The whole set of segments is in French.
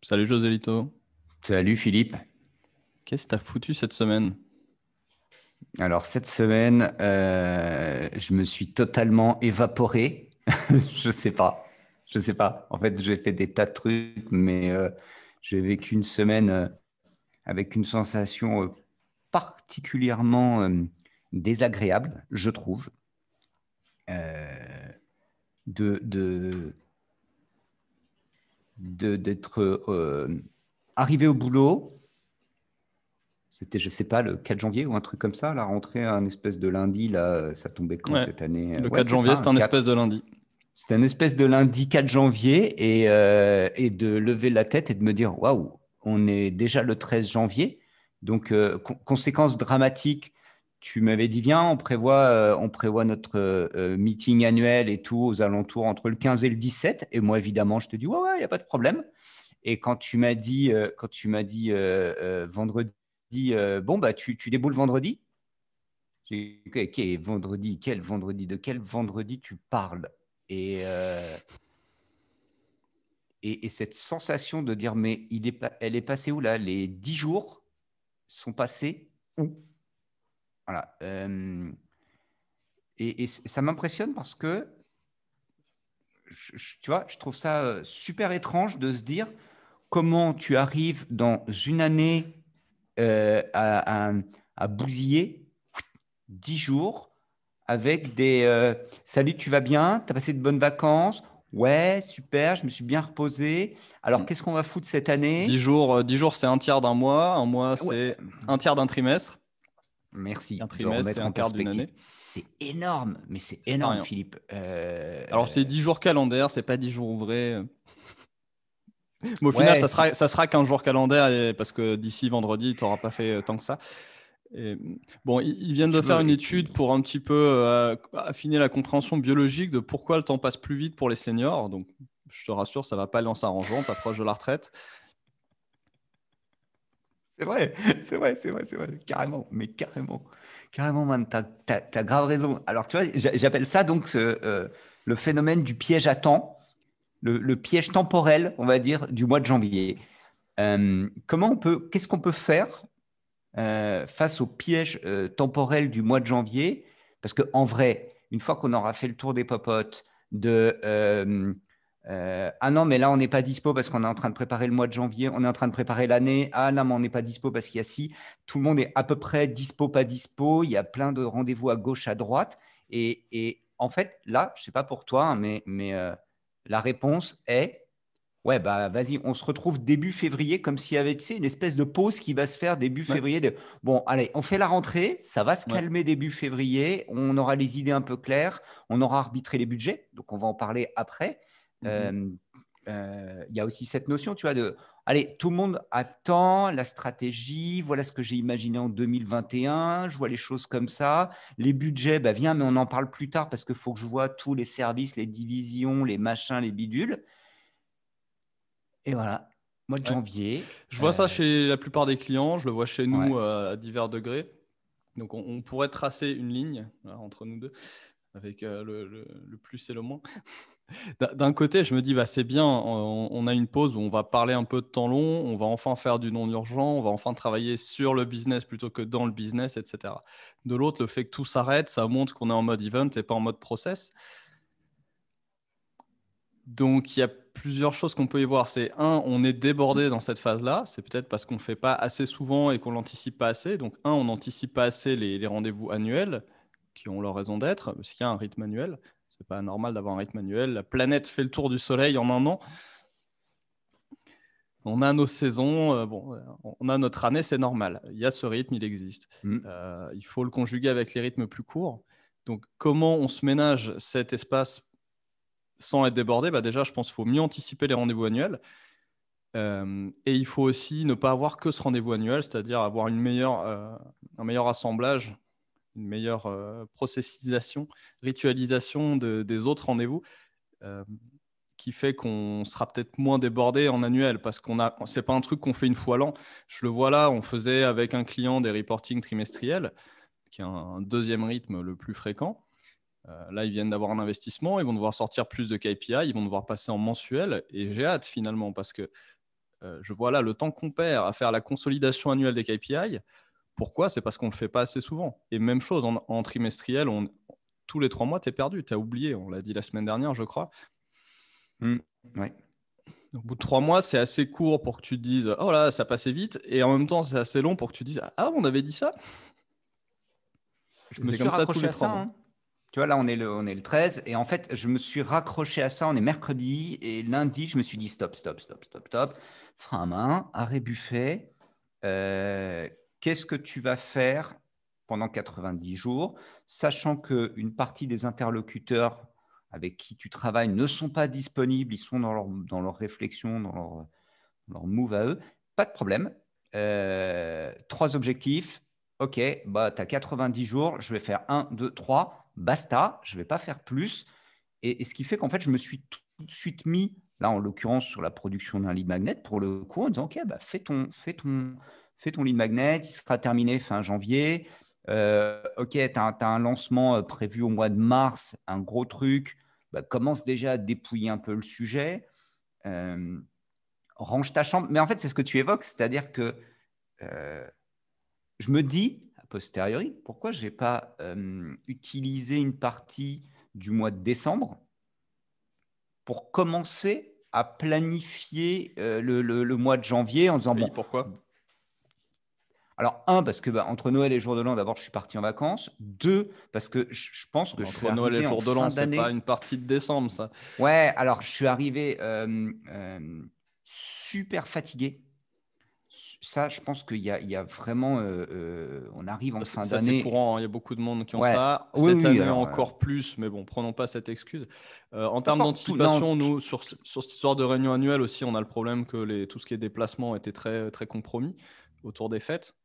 Salut Joselito. Salut Philippe. Qu'est-ce que t'as foutu cette semaine? Alors cette semaine, je me suis totalement évaporé. Je sais pas. Je sais pas. En fait, j'ai fait des tas de trucs, mais j'ai vécu une semaine avec une sensation particulièrement désagréable, je trouve, euh, de d'être arrivé au boulot. C'était, je sais pas, le 4 janvier ou un truc comme ça, la rentrée, un espèce de lundi, là, ça tombait quand Ouais, cette année? le Ouais, 4 c'est janvier, ça, c'est un un 4. espèce de lundi. C'était un espèce de lundi 4 janvier et de lever la tête et de me dire, waouh, on est déjà le 13 janvier. Donc, conséquence dramatique, tu m'avais dit, viens, on prévoit notre meeting annuel et tout aux alentours entre le 15 et le 17. Et moi, évidemment, je te dis, ouais, ouais, il n'y a pas de problème. Et quand tu m'as dit vendredi, bon, bah, tu déboules vendredi? J'ai dit, ok, vendredi, quel vendredi? De quel vendredi tu parles? Et, euh, et cette sensation de dire, mais elle est passée où là? Les 10 jours sont passés où? Voilà. Et ça m'impressionne parce que, tu vois, je trouve ça super étrange de se dire comment tu arrives dans une année à bousiller 10 jours avec des salut, tu vas bien? Tu as passé de bonnes vacances? Ouais, super, je me suis bien reposé. Alors, Mm. qu'est-ce qu'on va foutre cette 10 année? jours, 10 jours, c'est un tiers d'un mois. Un mois, Ouais, c'est un tiers d'un trimestre. Un merci de trimestre, c'est remettre un en quart d'une perspective. année. C'est énorme, mais c'est C'est pas énorme, rien. Philippe. Alors, c'est 10 jours calendaires, c'est pas 10 jours ouvrés. Mais au final, Ouais, ça sera qu'un jour calendaire parce que d'ici vendredi, tu n'auras pas fait tant que ça. Et, bon, ils si viennent de tu faire veux. une Et puis, étude pour un petit peu affiner la compréhension biologique de pourquoi le temps passe plus vite pour les seniors. Donc, je te rassure, ça va pas aller en s'arrangeant, t'approches de la retraite. c'est vrai, c'est vrai, carrément, mais carrément, carrément, man, t'as grave raison. Alors, tu vois, j'appelle ça donc le phénomène du piège à temps, le piège temporel, on va dire, du mois de janvier. Qu'est-ce qu'on peut faire face au piège temporel du mois de janvier? Parce qu'en vrai, une fois qu'on aura fait le tour des popotes, ah non, mais là, on n'est pas dispo parce qu'on est en train de préparer le mois de janvier, on est en train de préparer l'année. Ah non, mais on n'est pas dispo parce qu'il y a ci. Tout le monde est à peu près dispo, pas dispo. Il y a plein de rendez-vous à gauche, à droite. Et en fait, là, je ne sais pas pour toi, hein, mais la réponse est ouais, bah vas-y, on se retrouve début février comme s'il y avait, tu sais, une espèce de pause qui va se faire début Ouais, février. Bon, allez, on fait la rentrée, ça va se ouais. calmer début février, on aura les idées un peu claires, on aura arbitré les budgets, donc on va en parler après. Mhm. Euh, Il y a aussi cette notion, tu vois, allez, tout le monde attend la stratégie, voilà ce que j'ai imaginé en 2021, je vois les choses comme ça. Les budgets, bah viens, mais on en parle plus tard parce qu'il faut que je vois tous les services, les divisions, les machins, les bidules. Et voilà, mois de Ouais. janvier. Je vois ça chez la plupart des clients, je le vois chez Ouais. nous à divers degrés. Donc, on pourrait tracer une ligne là, entre nous deux, avec le plus et le moins. D'un côté, je me dis, bah, c'est bien, on a une pause où on va parler un peu de temps long, on va enfin faire du non-urgent, on va enfin travailler sur le business plutôt que dans le business, etc. De l'autre, le fait que tout s'arrête, ça montre qu'on est en mode event et pas en mode process. Donc, il y a plusieurs choses qu'on peut y voir. C'est un, on est débordé dans cette phase-là. C'est peut-être parce qu'on ne fait pas assez souvent et qu'on l'anticipe pas assez. Donc, un, on n'anticipe pas assez les rendez-vous annuels qui ont leur raison d'être, parce qu'il y a un rythme annuel. C'est pas normal d'avoir un rythme annuel. La planète fait le tour du soleil en un an. On a nos saisons, on a notre année, c'est normal. Il y a ce rythme, il existe. Mm. Il faut le conjuguer avec les rythmes plus courts. Donc, comment on se ménage cet espace sans être débordé? Bah déjà, je pense qu'il faut mieux anticiper les rendez-vous annuels. Et il faut aussi ne pas avoir que ce rendez-vous annuel, c'est-à-dire avoir un meilleur assemblage, une meilleure processisation, ritualisation des autres rendez-vous, euh, qui fait qu'on sera peut-être moins débordé en annuel, parce c'est pas un truc qu'on fait une fois l'an. Je le vois là, on faisait avec un client des reportings trimestriels, qui est un deuxième rythme le plus fréquent. Là, ils viennent d'avoir un investissement, ils vont devoir sortir plus de KPI, ils vont devoir passer en mensuel. Et j'ai hâte finalement parce que je vois là le temps qu'on perd à faire la consolidation annuelle des KPI. Pourquoi ? C'est parce qu'on ne le fait pas assez souvent. Et même chose en trimestriel, tous les 3 mois, tu es perdu, tu as oublié. On l'a dit la semaine dernière, je crois. Ouais. Au bout de 3 mois, c'est assez court pour que tu te dises « Oh là, ça passait vite ». Et en même temps, c'est assez long pour que tu te dises « Ah, on avait dit ça ?» Je me C'est suis comme ça tous raccroché les à 3 ça. mois. Hein. Tu vois, là, on est le 13. Et en fait, je me suis raccroché à ça. On est mercredi. Et lundi, je me suis dit stop, stop, stop, stop, stop. Frein à main, arrêt buffet. Qu'est-ce que tu vas faire pendant 90 jours, sachant qu'une partie des interlocuteurs avec qui tu travailles ne sont pas disponibles, ils sont dans leur réflexion, dans leur move à eux, pas de problème. 3 objectifs. Ok, bah, tu as 90 jours, je vais faire 1, 2, 3, basta, je ne vais pas faire plus. Et ce qui fait qu'en fait, je me suis tout de suite mis, là en l'occurrence, sur la production d'un lead magnet, pour le coup, en disant, ok, bah, fais ton lead magnet, il sera terminé fin janvier. Ok, tu as un lancement prévu au mois de mars, un gros truc, bah, commence déjà à dépouiller un peu le sujet. Range ta chambre. Mais en fait, c'est ce que tu évoques, c'est-à-dire que je me dis, a posteriori, pourquoi je n'ai pas utilisé une partie du mois de décembre pour commencer à planifier le mois de janvier en disant, Oui, bon, pourquoi ? alors, parce que entre Noël et jour de l'an, d'abord, je suis parti en vacances. 2, parce que je pense que je suis Entre Noël et arrivé en jour de fin l'an, c'est pas d'année. une partie de décembre, ça. Ouais, alors je suis arrivé super fatigué. Ça, je pense qu'il y a vraiment. On arrive en fin Ça, c'est d'année. courant, hein. Il y a beaucoup de monde qui ont Ouais, ça. oui, Cette oui. année Alors, encore plus, mais bon, prenons pas cette excuse. En termes n'importe tout. Non, d'anticipation, nous, sur cette histoire de réunion annuelle aussi, on a le problème que tout ce qui est déplacement était très, très compromis autour des fêtes.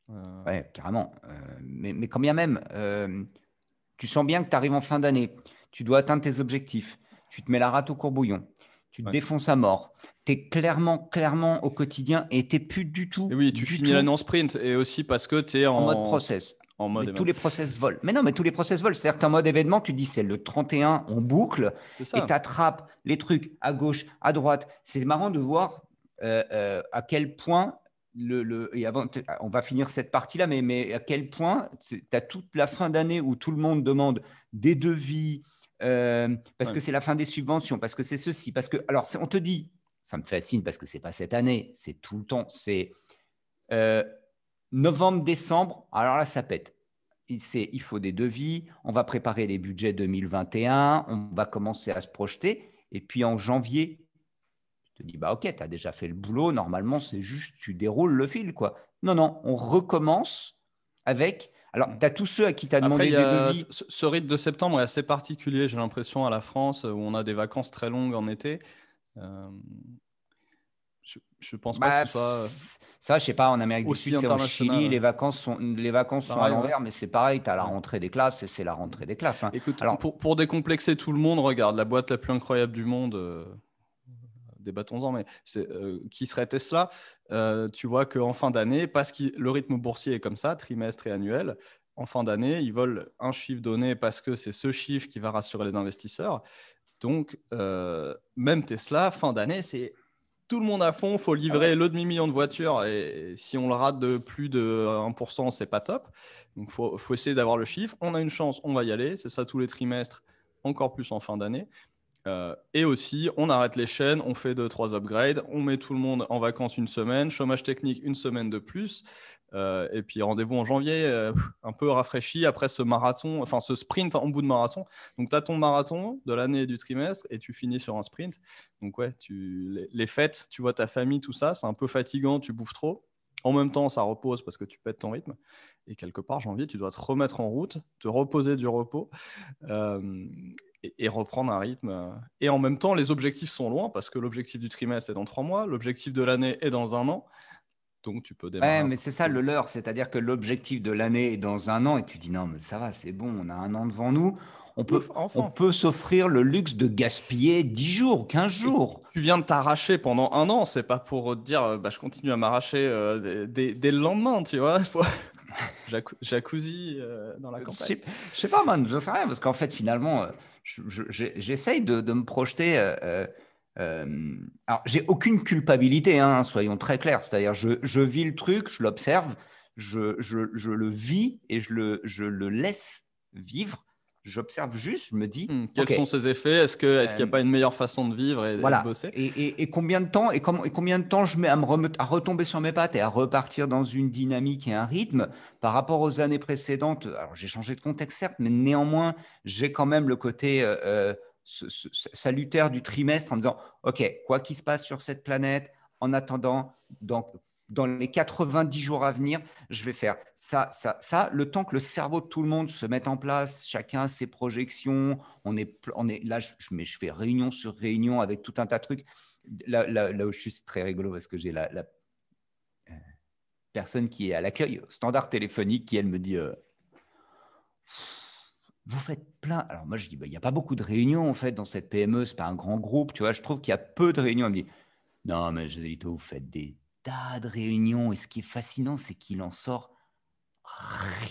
ouais, carrément. Mais quand bien même, tu sens bien que tu arrives en fin d'année. Tu dois atteindre tes objectifs. Tu te mets la rate au courbouillon. Tu te Ouais. défonces à mort. Tu es clairement au quotidien et tu n'es plus Et oui, tu du finis l'année tout en sprint et aussi parce que tu es en mode process. en Mais mode tous event. les process volent. Mais non, mais tous les process volent. C'est-à-dire que tu es en mode événement, tu dis c'est le 31, on boucle C'est et tu ça. attrapes les trucs à gauche, à droite. C'est marrant de voir à quel point, et avant, on va finir cette partie-là, mais à quel point tu as toute la fin d'année où tout le monde demande des devis, parce Ouais. que c'est la fin des subventions, parce que c'est ceci, parce que. Alors, on te dit, ça me fascine parce que c'est pas cette année, c'est tout le temps, c'est. Novembre, décembre, alors là, ça pète. Il faut des devis, on va préparer les budgets 2021, on va commencer à se projeter. Et puis en janvier, tu te dis, bah ok, tu as déjà fait le boulot, normalement, c'est juste, tu déroules le fil, quoi. Non, non, on recommence avec. Alors, tu as tous ceux à qui tu as Après, demandé il y des a devis. ce rythme de septembre est assez particulier, j'ai l'impression, à la France, où on a des vacances très longues en été. Euh, je pense pas que Bah, ce soit ça, je sais pas, en Amérique du Sud, aussi c'est au Chili, international. les vacances sont à Pareil, ouais. l'envers, mais c'est pareil, tu as la Ouais. rentrée des classes et c'est la rentrée des classes. Hein. Écoute, Alors, pour décomplexer tout le monde, regarde, la boîte la plus incroyable du monde, débattons-en, mais qui serait Tesla. Tu vois qu'en fin d'année, parce que le rythme boursier est comme ça, trimestre et annuel, en fin d'année, ils veulent un chiffre donné parce que c'est ce chiffre qui va rassurer les investisseurs. Donc, même Tesla, fin d'année, c'est tout le monde à fond, il faut ah ouais. livrer le demi-million de voitures et si on le rate de plus de 1%, c'est pas top. Donc, faut essayer d'avoir le chiffre. On a une chance, on va y aller. C'est ça tous les trimestres, encore plus en fin d'année. Et aussi, on arrête les chaînes, on fait 2-3 upgrades, on met tout le monde en vacances une semaine, chômage technique une semaine de plus, et puis rendez-vous en janvier, un peu rafraîchi après ce marathon, enfin ce sprint en bout de marathon. Donc tu as ton marathon de l'année et du trimestre et tu finis sur un sprint. Donc ouais, les fêtes, tu vois ta famille, tout ça, c'est un peu fatigant, tu bouffes trop. En même temps, ça repose parce que tu pètes ton rythme. Et quelque part, janvier, tu dois te remettre en route, te reposer du repos. Euh, et reprendre un rythme. Et en même temps, les objectifs sont loin parce que l'objectif du trimestre est dans 3 mois, l'objectif de l'année est dans un an. Donc, tu peux démarrer Ouais, un mais peu c'est plus ça tôt. le leurre, c'est-à-dire que l'objectif de l'année est dans un an et tu dis non, mais ça va, c'est bon, on a un an devant nous. Ouf, On enfin. peut s'offrir le luxe de gaspiller 10 jours, 15 Et jours. tu viens de t'arracher pendant un an, c'est pas pour te dire bah, je continue à m'arracher dès le lendemain, tu vois. Jacuzzi dans la campagne. Je sais pas, man, je sais rien, parce qu'en fait, finalement, j'essaye de me projeter. Alors, j'ai aucune culpabilité, hein, soyons très clairs. C'est-à-dire, je vis le truc, je l'observe, je le vis et je le laisse vivre. J'observe juste, je me dis, Quels OK, sont ses effets? Est-ce qu'il n'y a euh, pas une meilleure façon de vivre et de voilà. bosser? Et combien de temps et combien de temps je mets à retomber sur mes pattes et à repartir dans une dynamique et un rythme par rapport aux années précédentes. Alors, j'ai changé de contexte, certes, mais néanmoins, j'ai quand même le côté salutaire du trimestre en me disant, OK, quoi qu'il se passe sur cette planète, en attendant, dans les 90 jours à venir, je vais faire ça, le temps que le cerveau de tout le monde se mette en place, chacun ses projections, on est là, je fais réunion sur réunion avec tout un tas de trucs. Là où je suis, c'est très rigolo parce que j'ai la personne qui est à l'accueil, au standard téléphonique, qui elle me dit vous faites plein. Alors moi je dis il n'y a pas beaucoup de réunions en fait dans cette PME, c'est pas un grand groupe, tu vois. Je trouve qu'il y a peu de réunions. Elle me dit non mais Joselito, vous faites des tas de réunions et ce qui est fascinant, c'est qu'il en sort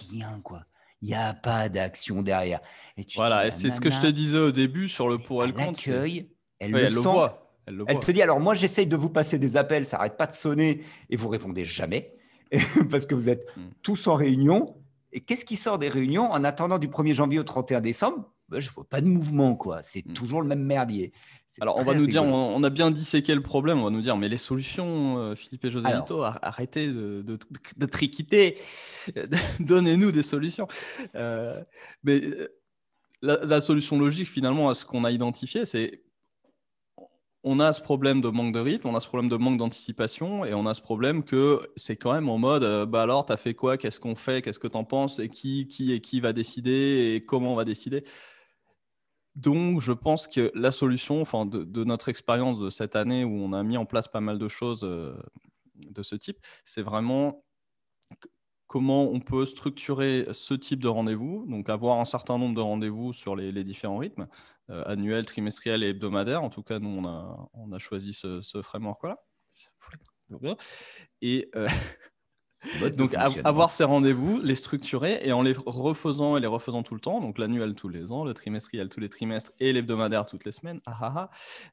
rien quoi. Il n'y a pas d'action derrière. Et tu dis Voilà, et la c'est ce que je te nana, disais au début sur le elle est pour et à le contre. l'accueil, elle Oui, le elle le sent. voit. Elle le Elle voit. te dit, alors moi j'essaye de vous passer des appels, ça n'arrête pas de sonner et vous répondez jamais parce que vous êtes Mm. tous en réunion. Et qu'est-ce qui sort des réunions en attendant du 1er janvier au 31 décembre? Je ne vois pas de mouvement, quoi. C'est Mm. toujours le même merdier. C'est Alors, on va très nous dire, rigolo. on a bien disséqué le problème, on va nous dire, mais les solutions, Philippe et Alors, Joselito, arrêtez de triquiter, donnez-nous des solutions. Euh, mais la solution logique, finalement, à ce qu'on a identifié, c'est on a ce problème de manque de rythme, on a ce problème de manque d'anticipation, et on a ce problème que c'est quand même en mode, bah alors, t'as fait quoi? Qu'est-ce qu'on fait? Qu'est-ce que t'en penses? Et qui va décider? Et comment on va décider? Donc, je pense que la solution, enfin, de notre expérience de cette année où on a mis en place pas mal de choses de ce type, c'est vraiment comment on peut structurer ce type de rendez-vous, donc avoir un certain nombre de rendez-vous sur les différents rythmes, annuels, trimestriels et hebdomadaires. En tout cas, nous, on a choisi ce framework-là. Et mode de donc, fonctionnement. avoir ces rendez-vous, les structurer et en les refaisant et les refaisant tout le temps, donc l'annuel tous les ans, le trimestriel tous les trimestres et l'hebdomadaire toutes les semaines,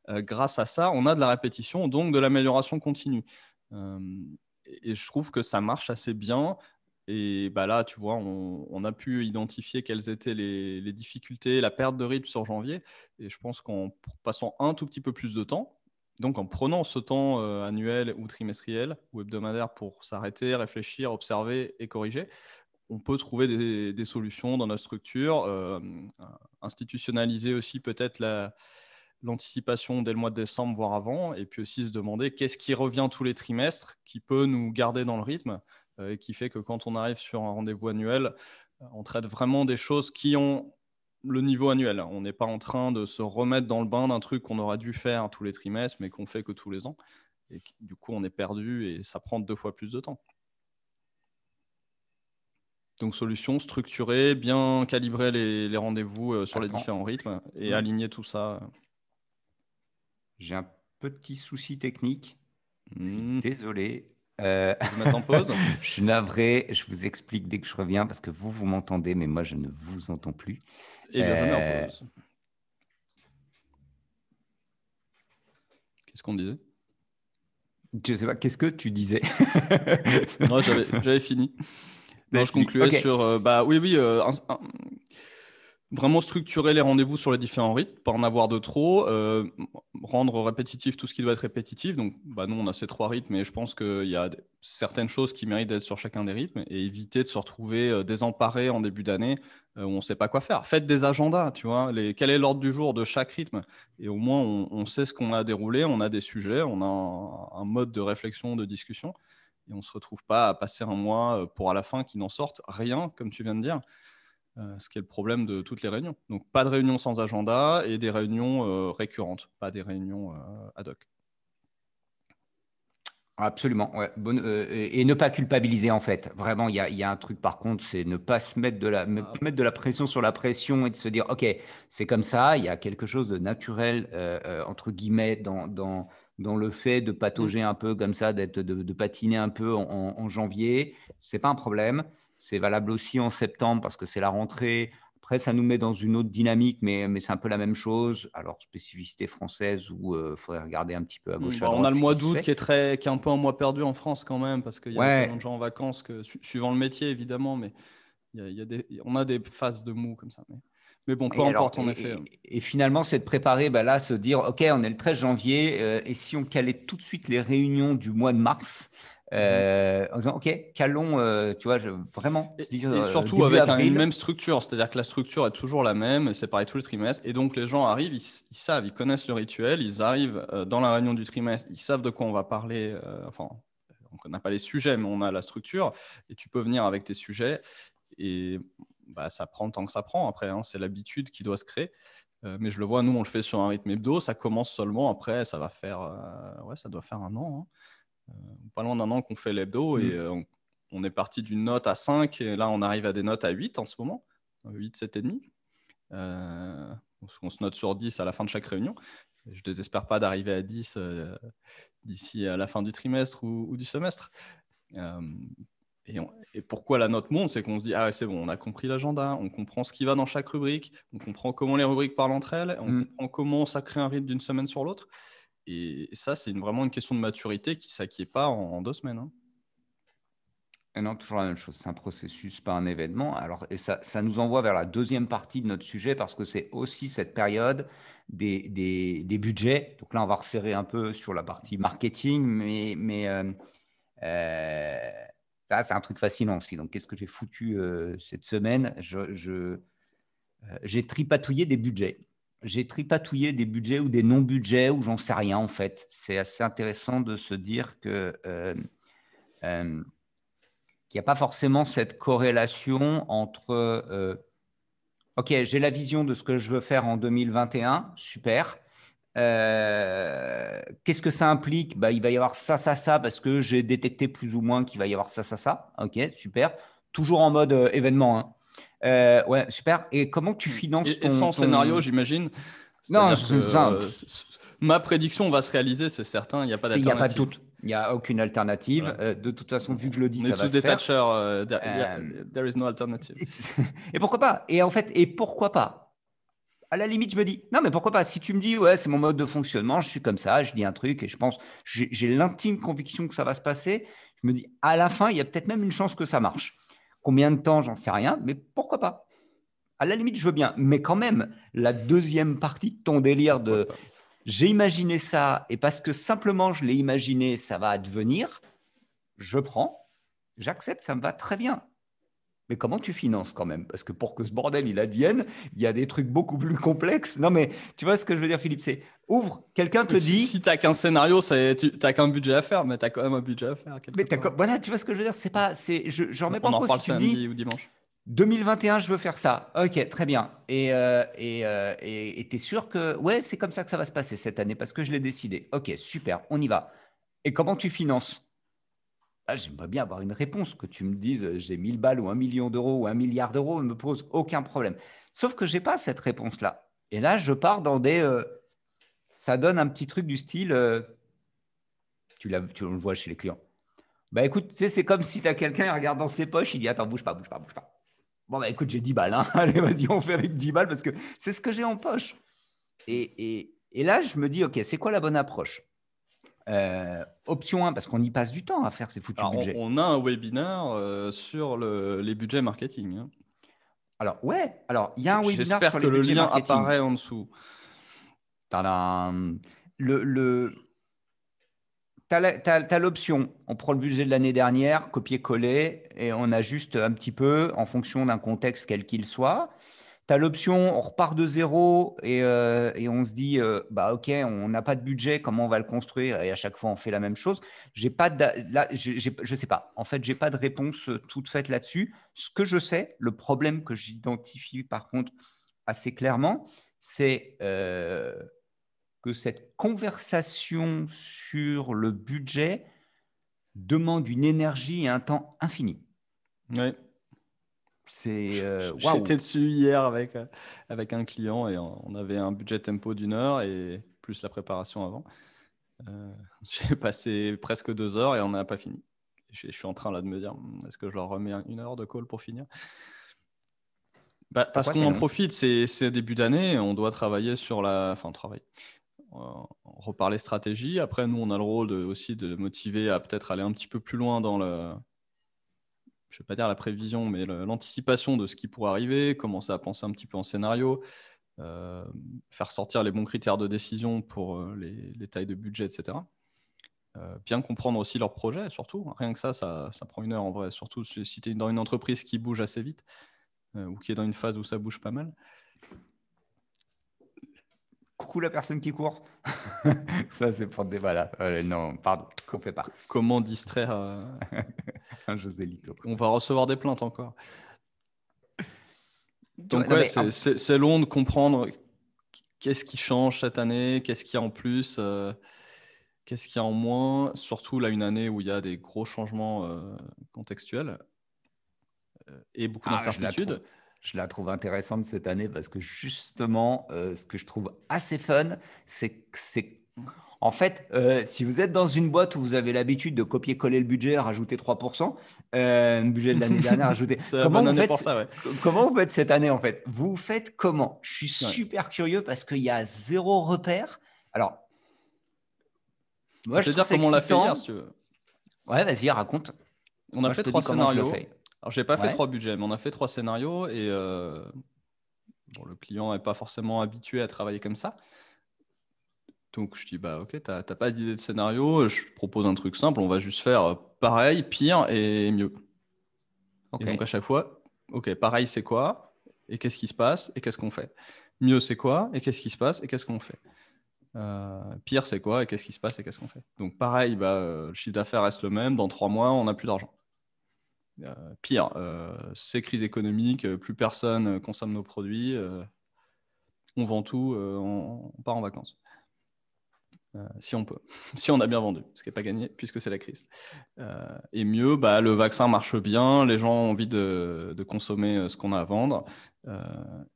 grâce à ça, on a de la répétition, donc de l'amélioration continue. Euh, et je trouve que ça marche assez bien. Et bah là, tu vois, on a pu identifier quelles étaient les difficultés, la perte de rythme sur janvier. Et je pense qu'en passant un tout petit peu plus de temps, donc en prenant ce temps annuel ou trimestriel ou hebdomadaire pour s'arrêter, réfléchir, observer et corriger, on peut trouver des solutions dans notre structure, institutionnaliser aussi peut-être l'anticipation dès le mois de décembre, voire avant, et puis aussi se demander qu'est-ce qui revient tous les trimestres, qui peut nous garder dans le rythme, et qui fait que quand on arrive sur un rendez-vous annuel, on traite vraiment des choses qui ont le niveau annuel. On n'est pas en train de se remettre dans le bain d'un truc qu'on aurait dû faire tous les trimestres, mais qu'on fait que tous les ans. Et du coup, on est perdu et ça prend 2 fois plus de temps. Donc, solution, structurer, bien calibrer les rendez-vous sur les Attends, différents rythmes et hmm, aligner tout ça. j'ai un petit souci technique. Je suis Hmm. désolé. Je vais mettre en pause. Je suis navré. Je vous explique dès que je reviens parce que vous m'entendez, mais moi, je ne vous entends plus. Eh bien, je mets en Euh, pause. Qu'est-ce qu'on disait? Je sais pas, qu'est-ce que tu disais? Non, j'avais fini. Non, T'avais je fini. concluais Ok. sur, oui, vraiment structurer les rendez-vous sur les différents rythmes, pas en avoir de trop, rendre répétitif tout ce qui doit être répétitif. Donc, bah, nous, on a ces 3 rythmes, et je pense qu'il y a certaines choses qui méritent d'être sur chacun des rythmes, et éviter de se retrouver désemparé en début d'année où on ne sait pas quoi faire. Faites des agendas, tu vois, quel est l'ordre du jour de chaque rythme, et au moins, on sait ce qu'on a déroulé, on a des sujets, on a un mode de réflexion, de discussion, et on ne se retrouve pas à passer un mois pour à la fin qui n'en sorte rien, comme tu viens de dire. Ce qui est le problème de toutes les réunions. Donc, pas de réunions sans agenda et des réunions récurrentes, pas des réunions ad hoc. Absolument, ouais. Et ne pas culpabiliser en fait. Vraiment, il y a un truc par contre, c'est ne pas se mettre Ah, mettre de la pression sur la pression et de se dire, ok, c'est comme ça. Il y a quelque chose de naturel entre guillemets dans le fait de patauger un peu comme ça, de patiner un peu en janvier. Ce n'est pas un problème. C'est valable aussi en septembre parce que c'est la rentrée. Après, ça nous met dans une autre dynamique, mais c'est un peu la même chose. Alors, spécificité française où il faudrait regarder un petit peu à gauche, à On a droite le ce qui mois se d'août fait. qui est un peu un mois perdu en France quand même, parce qu'il y a tellement de Ouais, gens en vacances que, suivant le métier évidemment, mais on a des phases de mou comme ça. Mais bon, peu et alors, importe en effet. et finalement, c'est de préparer, ben là, se dire, OK, on est le 13 janvier, et si on calait tout de suite les réunions du mois de mars, Mhm. en disant, OK, calons, tu vois, vraiment, se dire Et surtout début avec une avril. même structure, c'est-à-dire que la structure est toujours la même, c'est pareil tous les trimestres, et donc les gens arrivent, ils savent, ils connaissent le rituel, ils arrivent dans la réunion du trimestre, ils savent de quoi on va parler, enfin, on n'a pas les sujets, mais on a la structure, et tu peux venir avec tes sujets, et bah, ça prend le temps que ça prend après, hein, c'est l'habitude qui doit se créer. Mais je le vois, nous, on le fait sur un rythme hebdo, ça commence seulement après, ça va faire, ouais, ça doit faire un an, hein. Pas loin d'un an qu'on fait l'hebdo et Mm. on est parti d'une note à 5 et là, on arrive à des notes à 8 en ce moment, 8, 7,5. On se note sur 10 à la fin de chaque réunion. Je ne désespère pas d'arriver à 10 d'ici à la fin du trimestre ou du semestre. Euh, et pourquoi la note monte, c'est qu'on se dit, ah ouais, c'est bon, on a compris l'agenda, on comprend ce qui va dans chaque rubrique, on comprend comment les rubriques parlent entre elles, on Mm. comprend comment ça crée un rythme d'une semaine sur l'autre. Et ça, c'est vraiment une question de maturité qui ne s'acquiert pas en 2 semaines, hein. Et non, toujours la même chose. C'est un processus, pas un événement. Alors, et ça nous envoie vers la deuxième partie de notre sujet parce que c'est aussi cette période des budgets. Donc là, on va resserrer un peu sur la partie marketing, mais ça, c'est un truc fascinant aussi. Donc, qu'est-ce que j'ai foutu cette semaine? J'ai tripatouillé des budgets. J'ai tripatouillé des budgets ou des non-budgets ou j'en sais rien en fait. C'est assez intéressant de se dire que euh, qu'il n'y a pas forcément cette corrélation entre OK, j'ai la vision de ce que je veux faire en 2021, super. Qu'est-ce que ça implique? Bah, il va y avoir ça, parce que j'ai détecté plus ou moins qu'il va y avoir ça. OK, super. Toujours en mode événement, hein. Ouais, super. Et comment tu finances Et sans scénario, ton... j'imagine. Non, C'est-à-dire que c'est simple. ma prédiction va se réaliser, c'est certain, il n'y a pas Il n'y a pas de d'alternative. doute. Il n'y a aucune alternative. Voilà. De toute façon, vu que je le dis, On est ça va tous se des faire. Thatcher. Euh, There is no alternative. et pourquoi pas? Et en fait, et pourquoi pas? À la limite, je me dis, non, mais pourquoi pas? Si tu me dis, ouais, c'est mon mode de fonctionnement, je suis comme ça, je dis un truc et je pense, j'ai l'intime conviction que ça va se passer. Je me dis, à la fin, il y a peut-être même une chance que ça marche. Combien de temps, j'en sais rien, mais pourquoi pas? À la limite, je veux bien. Mais quand même, la deuxième partie de ton délire Pourquoi de pas? j'ai imaginé ça et parce que simplement je l'ai imaginé, ça va advenir, je prends, j'accepte, ça me va très bien. Mais comment tu finances quand même? Parce que pour que ce bordel il advienne, il y a des trucs beaucoup plus complexes. Non, mais tu vois ce que je veux dire, Philippe, c'est ouvre, quelqu'un te Oui, si dit, tu n'as qu'un scénario, tu n'as qu'un budget à faire, mais tu as quand même un budget à faire quelque mais part. voilà, tu vois ce que je veux dire, c'est pas, c'est, je remets pas On en en cause si reparle tu me dis samedi ou dimanche. 2021, je veux faire ça. Ok, très bien. Et t'es sûr que, ouais, c'est comme ça que ça va se passer cette année parce que je l'ai décidé. Ok, super, on y va. Et comment tu finances? Ah, j'aimerais bien avoir une réponse, que tu me dises j'ai 1000 balles ou 1 million d'euros ou 1 milliard d'euros, ne me pose aucun problème. Sauf que j'ai pas cette réponse-là. Et là, je pars dans des. Ça donne un petit truc du style, tu le vois chez les clients. Bah écoute, tu sais, c'est comme si tu as quelqu'un, il regarde dans ses poches, il dit attends, bouge pas, bouge pas, bouge pas. Bon, bah écoute, j'ai 10 balles, hein. Allez, vas-y, on fait avec 10 balles parce que c'est ce que j'ai en poche. Et là, je me dis, ok, c'est quoi la bonne approche? Option 1, parce qu'on y passe du temps à faire ces foutus Alors, budgets. on a un webinaire sur les budgets marketing, hein. Alors, ouais, alors il y a un webinaire J'espère sur que les le budgets lien marketing. apparaît en dessous. Tadam. T'as l'option, on prend le budget de l'année dernière, copier-coller, et on ajuste un petit peu en fonction d'un contexte quel qu'il soit. Tu as l'option, on repart de zéro et on se dit, bah ok, on n'a pas de budget, comment on va le construire? Et à chaque fois, on fait la même chose. J'ai pas de, là, je sais pas. En fait, j'ai pas de réponse toute faite là-dessus. Ce que je sais, le problème que j'identifie par contre assez clairement, c'est que cette conversation sur le budget demande une énergie et un temps infini. Ouais. C'est J'étais waouh. dessus hier avec un client et on avait un budget tempo d'1 heure et plus la préparation avant. J'ai passé presque 2 heures et on n'a pas fini. Je suis en train là de me dire, est-ce que je leur remets 1 heure de call pour finir? Parce Pourquoi qu'on c'est en long? profite, c'est début d'année, on doit travailler sur travailler, reparler stratégie. Après, nous, on a le rôle aussi de motiver à peut-être aller un petit peu plus loin dans je ne vais pas dire la prévision, mais l'anticipation de ce qui pourrait arriver, commencer à penser un petit peu en scénario, faire sortir les bons critères de décision pour les tailles de budget, etc. Bien comprendre aussi leurs projets, surtout. Rien que ça prend 1 heure en vrai, surtout si tu es dans une entreprise qui bouge assez vite ou qui est dans une phase où ça bouge pas mal. Coucou la personne qui court. Ça, c'est pour le débat là. Non, pardon, qu'on fait pas. Comment distraire Un José Lito. On va recevoir des plaintes encore. Donc Non, ouais, mais, c'est long de comprendre qu'est-ce qui change cette année, qu'est-ce qu'il y a en plus, qu'est-ce qu'il y a en moins, surtout là une année où il y a des gros changements contextuels et beaucoup d'incertitudes. Je la trouve intéressante cette année parce que justement, ce que je trouve assez fun, c'est en fait, si vous êtes dans une boîte où vous avez l'habitude de copier-coller le budget, rajouter 3%, le budget de l'année dernière, rajouter. C'est la bonne année pour ça, ouais. Comment vous faites cette année en fait? Vous faites comment? Je suis Ouais. super curieux parce qu'il y a zéro repère. Alors, moi, Je je vais te trouve dire ça comment on l'a fait hier, excitant. si tu veux. Ouais, vas-y, raconte. On a Moi, je fait te 3 dis comment je le scénarios. fais. Alors, j'ai pas fait Ouais. 3 budgets, mais on a fait 3 scénarios et le client n'est pas forcément habitué à travailler comme ça. Donc, je dis, bah ok, t'as pas d'idée de scénario, je te propose un truc simple, on va juste faire pareil, pire et mieux. Ok. Et donc, à chaque fois, ok, pareil, c'est quoi? Et qu'est-ce qui se passe? Et qu'est-ce qu'on fait? Mieux, c'est quoi? Et qu'est-ce qui se passe? Et qu'est-ce qu'on fait? Pire, c'est quoi? Et qu'est-ce qui se passe? Et qu'est-ce qu'on fait? Donc, pareil, le chiffre d'affaires reste le même. Dans 3 mois, on n'a plus d'argent. Pire, c'est crise économique, plus personne consomme nos produits, on vend tout, on part en vacances. Si on peut, si on a bien vendu, ce qui n'est pas gagné puisque c'est la crise. Et mieux, le vaccin marche bien, les gens ont envie de consommer ce qu'on a à vendre.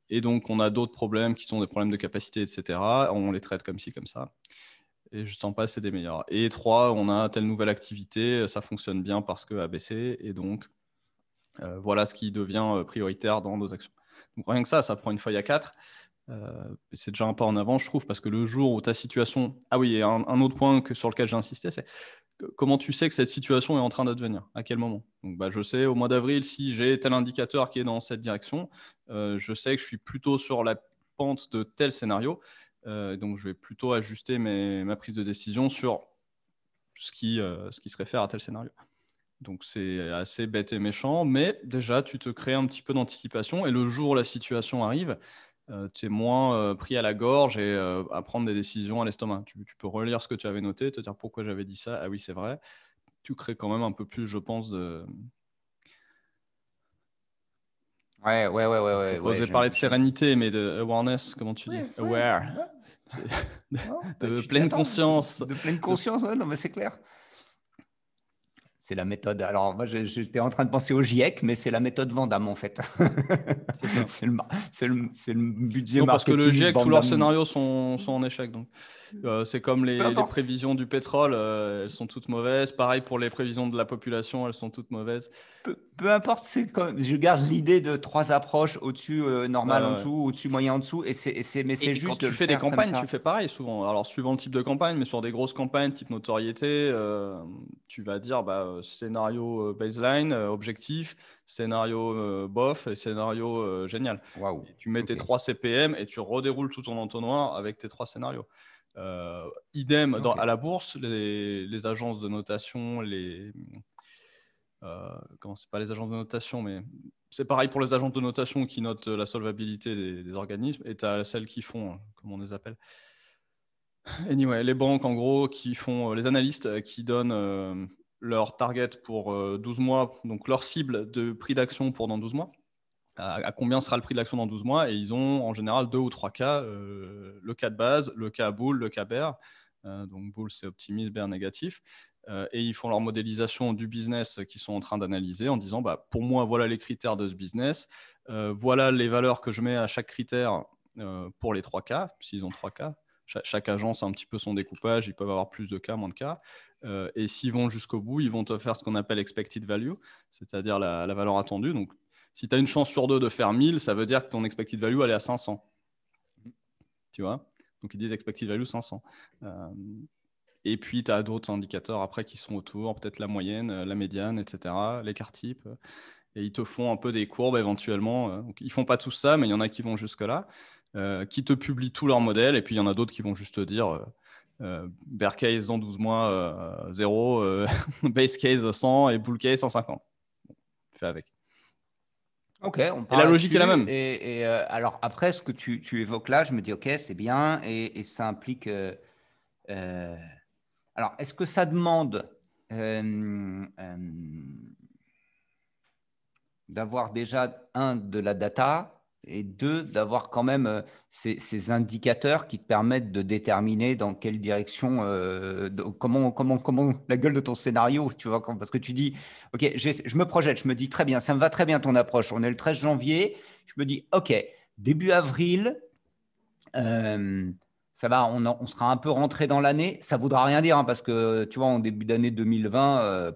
Et donc, on a d'autres problèmes qui sont des problèmes de capacité, etc. On les traite comme ci, comme ça. Et juste en passe, c'est des meilleurs. Et 3, on a telle nouvelle activité, ça fonctionne bien parce que ABC, et donc voilà ce qui devient prioritaire dans nos actions. Donc rien que ça prend une feuille à 4. C'est déjà un pas en avant, je trouve, parce que le jour où ta situation... Ah oui, et un autre point sur lequel j'ai insisté, c'est comment tu sais que cette situation est en train d'advenir? À quel moment? Donc, je sais, au mois d'avril, si j'ai tel indicateur qui est dans cette direction, je sais que je suis plutôt sur la pente de tel scénario. Donc, je vais plutôt ajuster ma prise de décision sur ce qui se réfère à tel scénario. Donc, c'est assez bête et méchant, mais déjà, tu te crées un petit peu d'anticipation et le jour où la situation arrive, tu es moins pris à la gorge et à prendre des décisions à l'estomac. Tu peux relire ce que tu avais noté, te dire pourquoi j'avais dit ça. Ah oui, c'est vrai. Tu crées quand même un peu plus, je pense, de... Ouais. J'osais parler de sérénité, mais de awareness, comment tu dis? Ouais, Aware. De, non, de tu t'y pleine attends. conscience. De pleine conscience, ouais, non, mais c'est clair. C'est la méthode. Alors, moi, j'étais en train de penser au GIEC, mais c'est la méthode Vandame, en fait. C'est ça. C'est le budget Non, parce que le marketing GIEC, tous leurs Vandame. scénarios sont en échec. Donc. C'est comme Peu les importe. prévisions du pétrole, elles sont toutes mauvaises. Pareil pour les prévisions de la population, elles sont toutes mauvaises. Peu importe, je garde l'idée de 3 approches au-dessus, normal en Ouais. dessous, au-dessus, moyen en dessous. Mais c'est Et quand juste de tu le fais des faire comme campagnes, tu ça. fais pareil souvent. Alors, suivant le type de campagne, mais sur des grosses campagnes type notoriété, tu vas dire scénario baseline, objectif, scénario bof et scénario génial. Waouh. Et tu mets tes Ok. 3 CPM et tu redéroules tout ton entonnoir avec tes 3 scénarios. Idem Ok. à la bourse, les agences de notation, comment c'est pas les agences de notation, mais c'est pareil pour les agences de notation qui notent la solvabilité des organismes, et tu as celles qui font, comment on les appelle? Anyway, les banques en gros qui font, les analystes qui donnent leur target pour 12 mois, donc leur cible de prix d'action pour dans 12 mois. À combien sera le prix de l'action dans 12 mois, et ils ont en général 2 ou 3 cas, le cas de base, le cas bull, le cas bear. Donc bull c'est optimiste, bear négatif. Et ils font leur modélisation du business qu'ils sont en train d'analyser en disant pour moi voilà les critères de ce business, voilà les valeurs que je mets à chaque critère pour les 3 cas, s'ils ont 3 cas. Chaque agence a un petit peu son découpage, ils peuvent avoir plus de cas, moins de cas. Et s'ils vont jusqu'au bout, ils vont te faire ce qu'on appelle expected value, c'est-à-dire la valeur attendue. Donc, si tu as une chance sur deux de faire 1000, ça veut dire que ton expected value, elle est à 500. Tu vois? Donc, ils disent expected value 500. Et puis, tu as d'autres indicateurs après qui sont autour, peut-être la moyenne, la médiane, etc., l'écart type. Et ils te font un peu des courbes éventuellement. Donc, ils ne font pas tout ça, mais il y en a qui vont jusque-là, qui te publient tous leurs modèles. Et puis, il y en a d'autres qui vont juste te dire bear case dans 12 mois, 0, base case 100 et bull case 150. Fais avec. Ok, on Et la part logique est la là-dessus. même. Alors après, ce que tu évoques là, je me dis, ok, c'est bien, et ça implique. Euh, alors, est-ce que ça demande d'avoir déjà, de la data, et deux, d'avoir quand même ces indicateurs qui te permettent de déterminer dans quelle direction, comment la gueule de ton scénario, tu vois, parce que tu dis, ok, je me projette, je me dis très bien, ça me va très bien ton approche. On est le 13 janvier, je me dis, ok, début avril, ça va, on sera un peu rentré dans l'année. Ça ne voudra rien dire, hein, parce que tu vois, en début d'année 2020,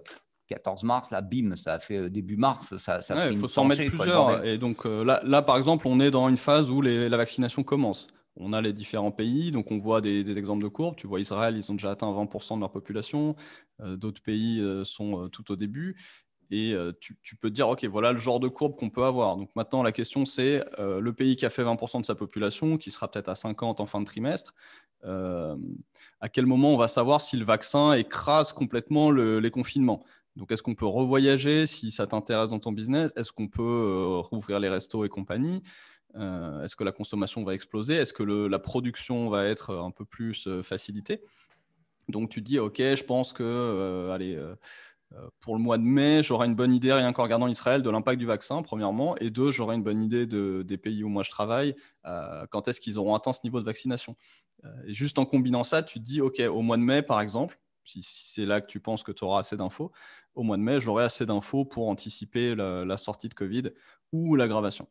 14 mars, là, bim, ça a fait début mars, ça a Ouais, pris il faut une s'en mettre planchée, quoi, le bordel. plusieurs. Et donc là, par exemple, on est dans une phase où la vaccination commence. On a les différents pays, donc on voit des exemples de courbes. Tu vois, Israël, ils ont déjà atteint 20% de leur population. D'autres pays sont tout au début. Et tu peux te dire, OK, voilà le genre de courbe qu'on peut avoir. Donc maintenant, la question, c'est le pays qui a fait 20% de sa population, qui sera peut-être à 50 en fin de trimestre, à quel moment on va savoir si le vaccin écrase complètement les confinements. Donc, est-ce qu'on peut revoyager si ça t'intéresse dans ton business? Est-ce qu'on peut rouvrir les restos et compagnie? Est-ce que la consommation va exploser? Est-ce que la production va être un peu plus facilitée? Donc, tu te dis, OK, je pense que, allez, pour le mois de mai, j'aurai une bonne idée, rien qu'en regardant Israël, de l'impact du vaccin, premièrement. Et deux, j'aurai une bonne idée des pays où moi je travaille, quand est-ce qu'ils auront atteint ce niveau de vaccination. Et juste en combinant ça, tu te dis, OK, au mois de mai, par exemple, si c'est là que tu penses que tu auras assez d'infos, au mois de mai, j'aurai assez d'infos pour anticiper la sortie de Covid ou l'aggravation.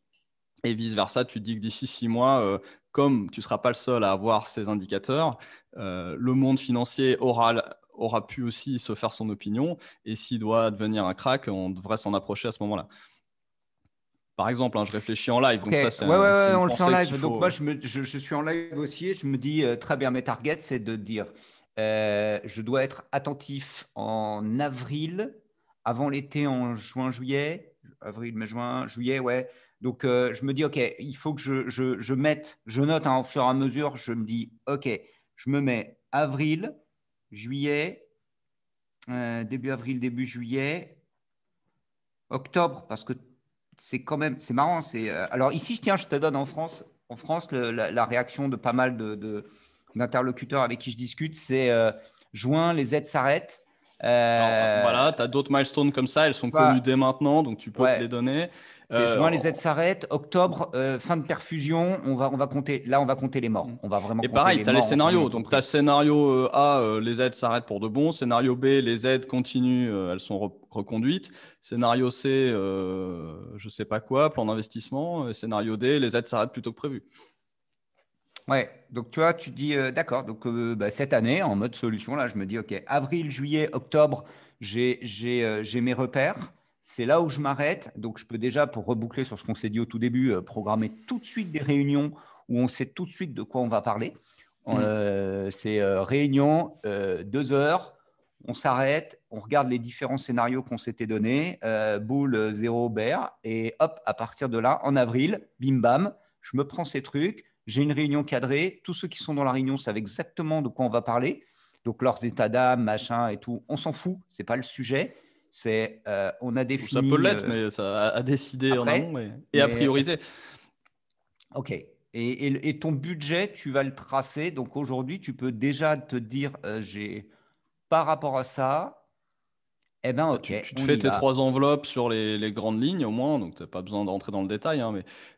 Et vice-versa, tu te dis que d'ici 6 mois, comme tu ne seras pas le seul à avoir ces indicateurs, le monde financier aura pu aussi se faire son opinion. Et s'il doit devenir un crack, on devrait s'en approcher à ce moment-là. Par exemple, hein, je réfléchis en live, Ok, donc ça, ouais, ouais, c'est ouais, une on le fait en pensée qu'il live. Donc moi, faut. je suis en live aussi, et je me dis, très bien, mes targets, c'est de dire, je dois être attentif en avril, avant l'été, en juin, juillet, avril, mai, juin, juillet, ouais. Donc je me dis, ok, il faut que je mette, je note, hein, au fur et à mesure, je me dis, ok, je me mets avril, juillet, début avril, début juillet, octobre, parce que c'est quand même, c'est marrant. Alors ici, tiens, je te donne en France. En France, la réaction de pas mal d'interlocuteurs avec qui je discute, c'est juin, les aides s'arrêtent. Alors voilà, tu as d'autres milestones comme ça, elles sont connues dès maintenant, donc tu peux te les Ouais, donner. c'est Euh, juin, les aides s'arrêtent. Octobre, fin de perfusion. On va compter. Là, on va compter les morts. On va vraiment Et compter pareil, les tu as les morts en termes scénarios. Donc, tu as d'entreprise. scénario A, les aides s'arrêtent pour de bon. Scénario B, les aides continuent, elles sont reconduites. Scénario C, je ne sais pas quoi, plan d'investissement. Scénario D, les aides s'arrêtent plutôt que prévu. Ouais, donc tu vois, tu te dis, d'accord, donc cette année, en mode solution, là, je me dis, ok, avril, juillet, octobre, j'ai mes repères, c'est là où je m'arrête, donc je peux déjà, pour reboucler sur ce qu'on s'est dit au tout début, programmer tout de suite des réunions où on sait tout de suite de quoi on va parler. C'est réunion, 2 heures, on s'arrête, on regarde les différents scénarios qu'on s'était donnés, boule, zéro, bear, et hop, à partir de là, en avril, bim bam, je me prends ces trucs. J'ai une réunion cadrée. Tous ceux qui sont dans la réunion savent exactement de quoi on va parler. Donc, leurs états d'âme, machin et tout, on s'en fout. Ce n'est pas le sujet. On a Ou ça peut défini l'être, mais ça a décidé en amont après. et à Mais prioriser. OK. Et ton budget, tu vas le tracer. Donc, aujourd'hui, tu peux déjà te dire, par rapport à ça, eh ben, Bah, OK, tu te on fais y tes va. 3 enveloppes sur les grandes lignes au moins, donc tu n'as pas besoin d'entrer dans le détail. Hein,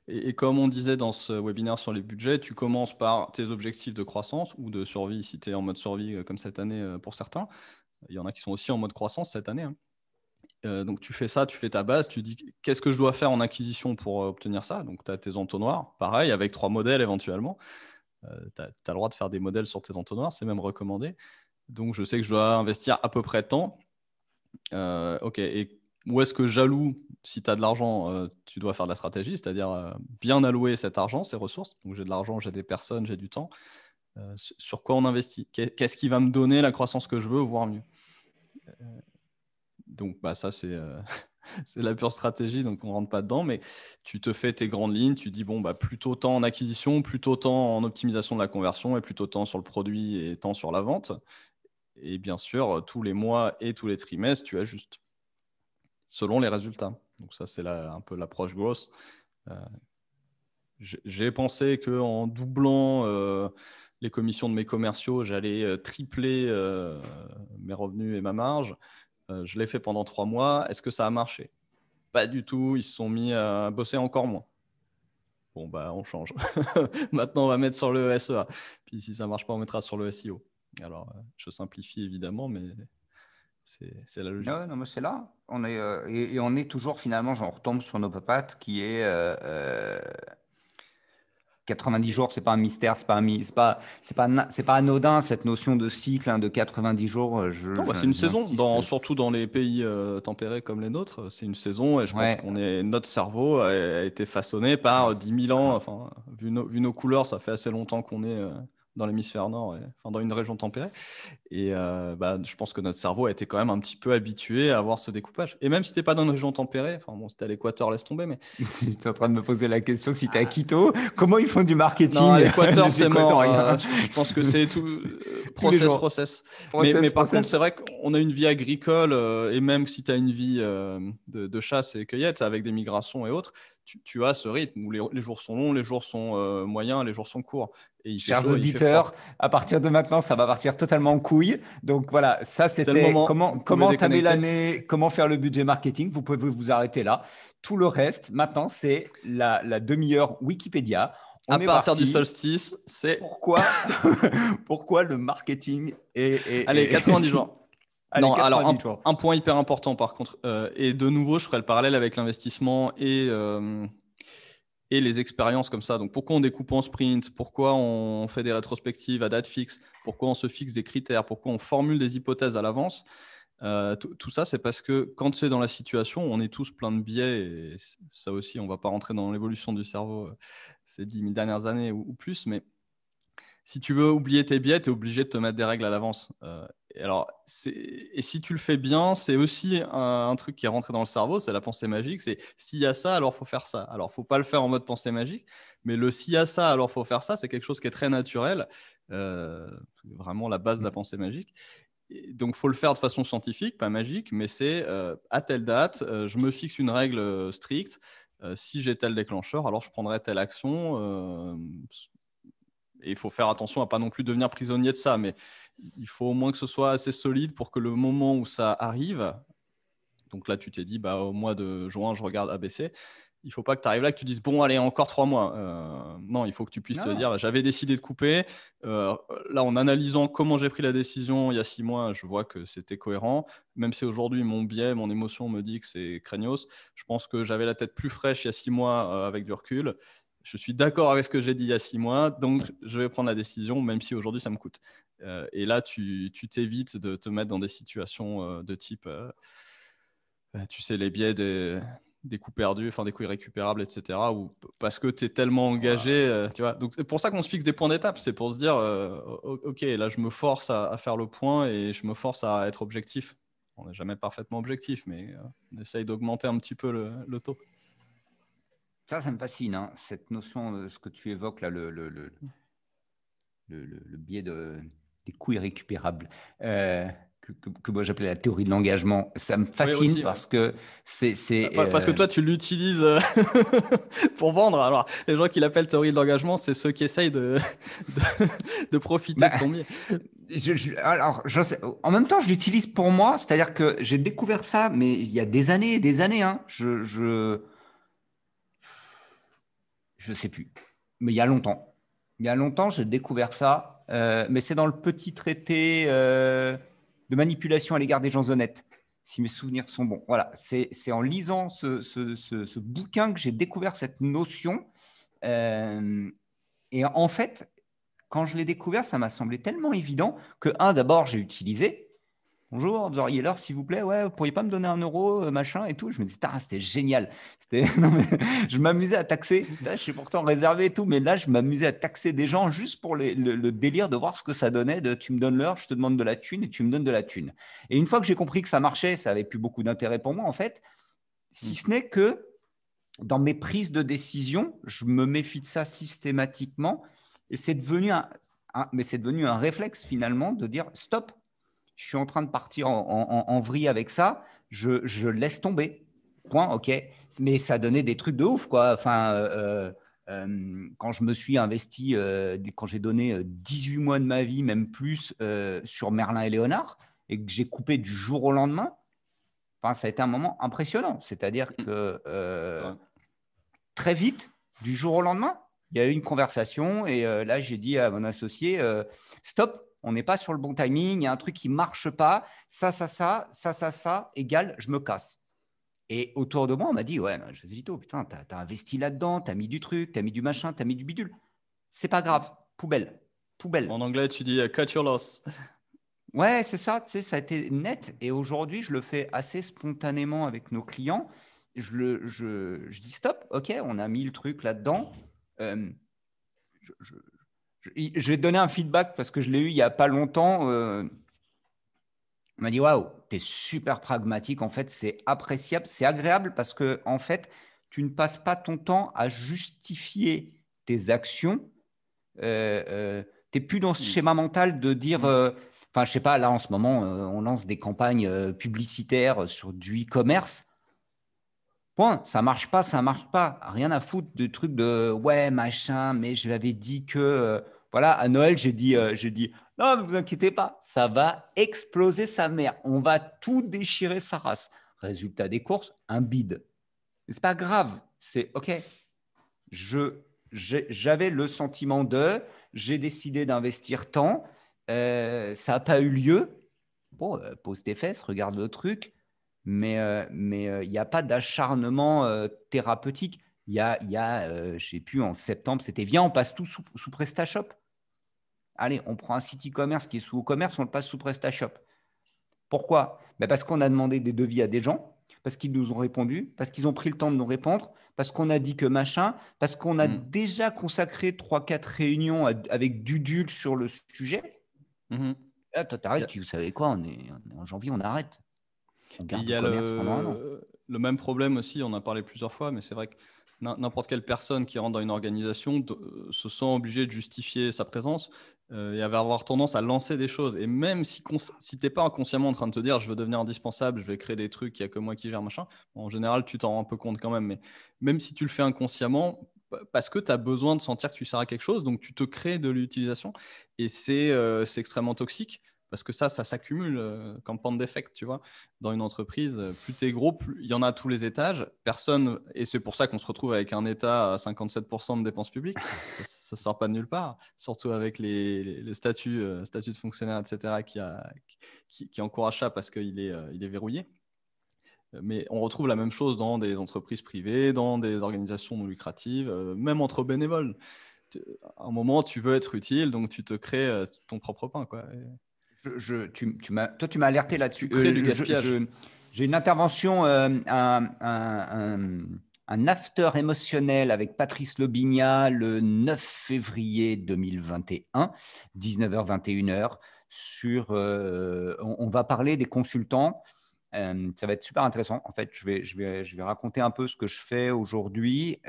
et comme on disait dans ce webinaire sur les budgets, tu commences par tes objectifs de croissance ou de survie si tu es en mode survie comme cette année pour certains. Il y en a qui sont aussi en mode croissance cette année. Hein. Donc tu fais ça, tu fais ta base, tu dis qu'est-ce que je dois faire en acquisition pour obtenir ça. Donc tu as tes entonnoirs, pareil, avec 3 modèles éventuellement. Tu as le droit de faire des modèles sur tes entonnoirs, c'est même recommandé. Donc, je sais que je dois investir à peu près tant. OK. Et où est-ce que j'alloue? Si tu as de l'argent, tu dois faire de la stratégie, c'est-à-dire bien allouer cet argent, ces ressources. Donc, j'ai de l'argent, j'ai des personnes, j'ai du temps. Sur quoi on investit? Qu'est-ce qui va me donner la croissance que je veux, voire mieux? Donc, ça, c'est la pure stratégie, donc on ne rentre pas dedans. Mais tu te fais tes grandes lignes, tu dis, bon, plutôt tant en acquisition, plutôt tant en optimisation de la conversion, et plutôt tant sur le produit et tant sur la vente. Et bien sûr, tous les mois et tous les trimestres, tu ajustes selon les résultats. Donc ça, c'est un peu l'approche growth. J'ai pensé qu'en doublant les commissions de mes commerciaux, j'allais tripler mes revenus et ma marge. Je l'ai fait pendant 3 mois. Est-ce que ça a marché? Pas du tout. Ils se sont mis à bosser encore moins. Bon, on change. Maintenant, on va mettre sur le SEA. Puis si ça ne marche pas, on mettra sur le SEO. Alors, je simplifie évidemment, mais c'est la logique. Non, mais c'est là. On est, et on est toujours finalement, on retombe sur nos papates qui est 90 jours, c'est pas un mystère, c'est pas anodin cette notion de cycle de 90 jours. Non, c'est une saison, J'insiste. surtout dans les pays tempérés comme les nôtres. C'est une saison et je pense notre cerveau a été façonné par 10 000 ans. Enfin, vu nos couleurs, ça fait assez longtemps qu'on est dans l'hémisphère nord, dans une région tempérée. Et je pense que notre cerveau a été quand même un petit peu habitué à avoir ce découpage. Et même si tu n'es pas dans une région tempérée, si tu es à l'équateur, laisse tomber. Mais J'étais en train de me poser la question, si tu es à Quito, comment ils font du marketing? Non, à l'équateur, c'est mort. Je pense que c'est tout process. Mais par contre, c'est vrai qu'on a une vie agricole et même si tu as une vie de chasse et cueillette avec des migrations et autres, tu as ce rythme où les jours sont longs, les jours sont moyens, les jours sont courts. Et Chers auditeurs, à partir de maintenant, ça va partir totalement en couille. Donc voilà, ça c'était comment tamer l'année, comment faire le budget marketing. Vous pouvez vous arrêter là. Tout le reste, maintenant, c'est la demi-heure Wikipédia. À partir du solstice, c'est pourquoi le marketing est… Allez, 90 jours. Allez, non, 90 alors jours. Un point hyper important par contre, et de nouveau, je ferai le parallèle avec l'investissement et les expériences comme ça. Donc, pourquoi on découpe en sprint? Pourquoi on fait des rétrospectives à date fixe? Pourquoi on se fixe des critères? Pourquoi on formule des hypothèses à l'avance? Tout ça, c'est parce que quand tu es dans la situation, on est tous plein de biais. Et ça aussi, on ne va pas rentrer dans l'évolution du cerveau ces 10 000 dernières années ou plus. Mais si tu veux oublier tes biais, tu es obligé de te mettre des règles à l'avance. Et si tu le fais bien, c'est aussi un truc qui est rentré dans le cerveau, c'est la pensée magique. C'est s'il y a ça, alors il faut faire ça. Alors, il ne faut pas le faire en mode pensée magique, mais le s'il y a ça, alors il faut faire ça, c'est quelque chose qui est très naturel. Vraiment la base de la pensée magique. Et donc, il faut le faire de façon scientifique, pas magique, mais c'est à telle date, je me fixe une règle stricte. Si j'ai tel déclencheur, alors je prendrai telle action. Et il faut faire attention à pas non plus devenir prisonnier de ça, mais il faut au moins que ce soit assez solide pour que le moment où ça arrive, donc là tu t'es dit au mois de juin je regarde ABC, il faut pas que tu arrives là que tu dises bon allez encore 3 mois. Non, il faut que tu puisses te dire j'avais décidé de couper. Là en analysant comment j'ai pris la décision il y a 6 mois, je vois que c'était cohérent. Même si aujourd'hui mon biais, mon émotion me dit que c'est craignos, je pense que j'avais la tête plus fraîche il y a 6 mois avec du recul. Je suis d'accord avec ce que j'ai dit il y a 6 mois, donc je vais prendre la décision, même si aujourd'hui ça me coûte. Et là, tu t'évites de te mettre dans des situations de type, tu sais, les biais des coups perdus, des coups irrécupérables, etc. Parce que tu es tellement engagé, tu vois. Donc c'est pour ça qu'on se fixe des points d'étape, c'est pour se dire, ok, là je me force à faire le point et je me force à être objectif. On n'est jamais parfaitement objectif, mais on essaye d'augmenter un petit peu le taux. Ça me fascine, cette notion de ce que tu évoques là, le biais des coûts irrécupérables, que moi j'appelais la théorie de l'engagement. Ça me fascine aussi, parce que c'est… Parce que toi, tu l'utilises pour vendre. Alors, les gens qui l'appellent théorie de l'engagement, c'est ceux qui essayent de profiter de ton biais. Je sais, en même temps, je l'utilise pour moi, c'est-à-dire que j'ai découvert ça, mais il y a des années et des années. Je sais plus, mais il y a longtemps. Il y a longtemps, j'ai découvert ça, mais c'est dans le petit traité de manipulation à l'égard des gens honnêtes, si mes souvenirs sont bons. Voilà, c'est en lisant ce bouquin que j'ai découvert cette notion. Et en fait, quand je l'ai découvert, ça m'a semblé tellement évident que, d'abord, j'ai utilisé. Bonjour, vous auriez l'heure, s'il vous plaît? Ouais, vous pourriez pas me donner 1 euro, machin et tout. Je me dis, c'était génial. Non, mais je m'amusais à taxer. Là, je suis pourtant réservé et tout, mais là, je m'amusais à taxer des gens juste pour le délire de voir ce que ça donnait. Tu me donnes l'heure, je te demande de la thune et tu me donnes de la thune. Et une fois que j'ai compris que ça marchait, ça avait plus beaucoup d'intérêt pour moi, en fait, si ce n'est que dans mes prises de décision, je me méfie de ça systématiquement. Et c'est devenu un réflexe finalement de dire stop. Je suis en train de partir en vrille avec ça, je laisse tomber. Point, ok. Mais ça donnait des trucs de ouf, quoi. Enfin, quand je me suis investi, quand j'ai donné 18 mois de ma vie, même plus, sur Merlin et Léonard, et que j'ai coupé du jour au lendemain, enfin, ça a été un moment impressionnant. C'est-à-dire que très vite, du jour au lendemain, il y a eu une conversation et là, j'ai dit à mon associé, stop, on n'est pas sur le bon timing, il y a un truc qui ne marche pas, ça, égale, je me casse. Et autour de moi, on m'a dit, ouais, Josito, putain, t'as investi là-dedans, t'as mis du truc, t'as mis du machin, t'as mis du bidule. C'est pas grave, poubelle. En anglais, tu dis cut your loss. Ouais, c'est ça, tu sais, ça a été net. Et aujourd'hui, je le fais assez spontanément avec nos clients. Je dis stop, ok, on a mis le truc là-dedans. Je vais te donner un feedback parce que je l'ai eu il n'y a pas longtemps. On m'a dit, waouh, tu es super pragmatique. En fait, c'est appréciable, c'est agréable parce que, en fait, tu ne passes pas ton temps à justifier tes actions. Tu n'es plus dans ce schéma mental de dire, enfin, je sais pas, là, en ce moment, on lance des campagnes publicitaires sur du e-commerce. Point, ça marche pas, ça marche pas. Rien à foutre de trucs de ouais, machin, mais je l'avais dit que. Voilà, à Noël, j'ai dit, non, ne vous inquiétez pas, ça va exploser sa mère. On va tout déchirer sa race. Résultat des courses, un bide. C'est pas grave, c'est OK. J'avais le sentiment j'ai décidé d'investir tant, ça n'a pas eu lieu. Bon, pose tes fesses, regarde le truc, mais il n'y a pas d'acharnement thérapeutique. Je ne sais plus, en septembre, c'était viens, on passe tout sous PrestaShop. Allez, on prend un site e-commerce qui est sous e-commerce, on le passe sous PrestaShop. Pourquoi? Parce qu'on a demandé des devis à des gens, parce qu'ils nous ont répondu, parce qu'ils ont pris le temps de nous répondre, parce qu'on a dit que machin, parce qu'on a déjà consacré 3-4 réunions avec Dudul sur le sujet. Là, toi, t'arrêtes, vous savez quoi, on est en janvier, on arrête. On garde le commerce pendant un an. Le même problème aussi, on en a parlé plusieurs fois, mais c'est vrai que n'importe quelle personne qui rentre dans une organisation se sent obligée de justifier sa présence et va avoir tendance à lancer des choses. Et même si tu n'es pas inconsciemment en train de te dire je veux devenir indispensable, je vais créer des trucs, il n'y a que moi qui gère, machin, en général, tu t'en rends un peu compte quand même. Mais même si tu le fais inconsciemment, parce que tu as besoin de sentir que tu sers à quelque chose, donc tu te crées de l'utilisation. Et c'est extrêmement toxique. Parce que ça s'accumule comme pente d'effet, tu vois. Dans une entreprise, plus tu es gros, plus il y en a à tous les étages. Personne, et c'est pour ça qu'on se retrouve avec un État à 57% de dépenses publiques. Ça ne sort pas de nulle part, surtout avec les statuts de fonctionnaire, etc., qui encouragent ça parce qu'il est verrouillé. Mais on retrouve la même chose dans des entreprises privées, dans des organisations non lucratives, même entre bénévoles. À un moment, tu veux être utile, donc tu te crées ton propre pain, quoi. Toi, tu m'as alerté là-dessus. Tu crées du gaspillage. J'ai une intervention, un after émotionnel avec Patrice Lobigna le 9 février 2021, 19h-21h. On va parler des consultants. Ça va être super intéressant. En fait, je vais raconter un peu ce que je fais aujourd'hui.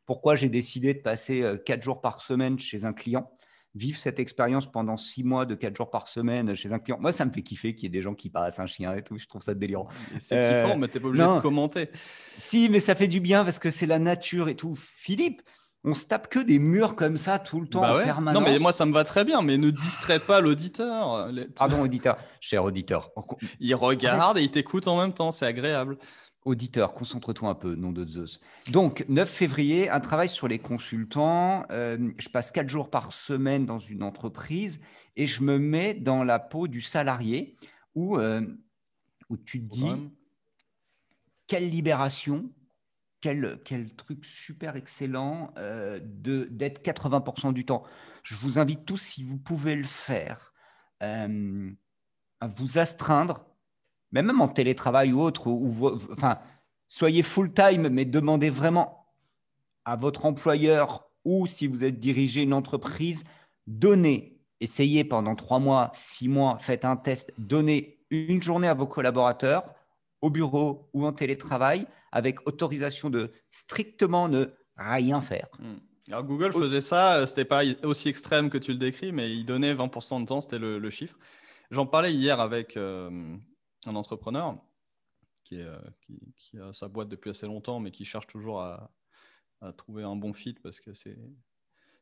Pourquoi j'ai décidé de passer 4 jours par semaine chez un client, vivre cette expérience pendant 6 mois de 4 jours par semaine chez un client. Moi, ça me fait kiffer qu'il y ait des gens qui passent un chien et tout. Je trouve ça délirant. C'est kiffant, mais tu n'es pas obligé de commenter. Si, mais ça fait du bien parce que c'est la nature et tout. Philippe, on se tape que des murs comme ça tout le temps en permanence. Non, mais moi, ça me va très bien, mais ne distrais pas l'auditeur. Pardon, auditeur. Cher auditeur. Il regarde et il t'écoute en même temps. C'est agréable. Auditeur, concentre-toi un peu, nom de Zeus. Donc, 9 février, un travail sur les consultants. Je passe 4 jours par semaine dans une entreprise et je me mets dans la peau du salarié où tu te dis, quelle libération, quel truc super excellent d'être 80% du temps. Je vous invite tous, si vous pouvez le faire, à vous astreindre, mais même en télétravail ou autre, enfin, soyez full-time, mais demandez vraiment à votre employeur ou si vous êtes dirigé une entreprise, essayez pendant 3 mois, 6 mois, faites un test, donnez une journée à vos collaborateurs au bureau ou en télétravail avec autorisation de strictement ne rien faire. Alors Google faisait ça, c'était pas aussi extrême que tu le décris, mais il donnait 20% de temps, c'était le chiffre. J'en parlais hier avec un entrepreneur qui a sa boîte depuis assez longtemps, mais qui cherche toujours à trouver un bon fit parce que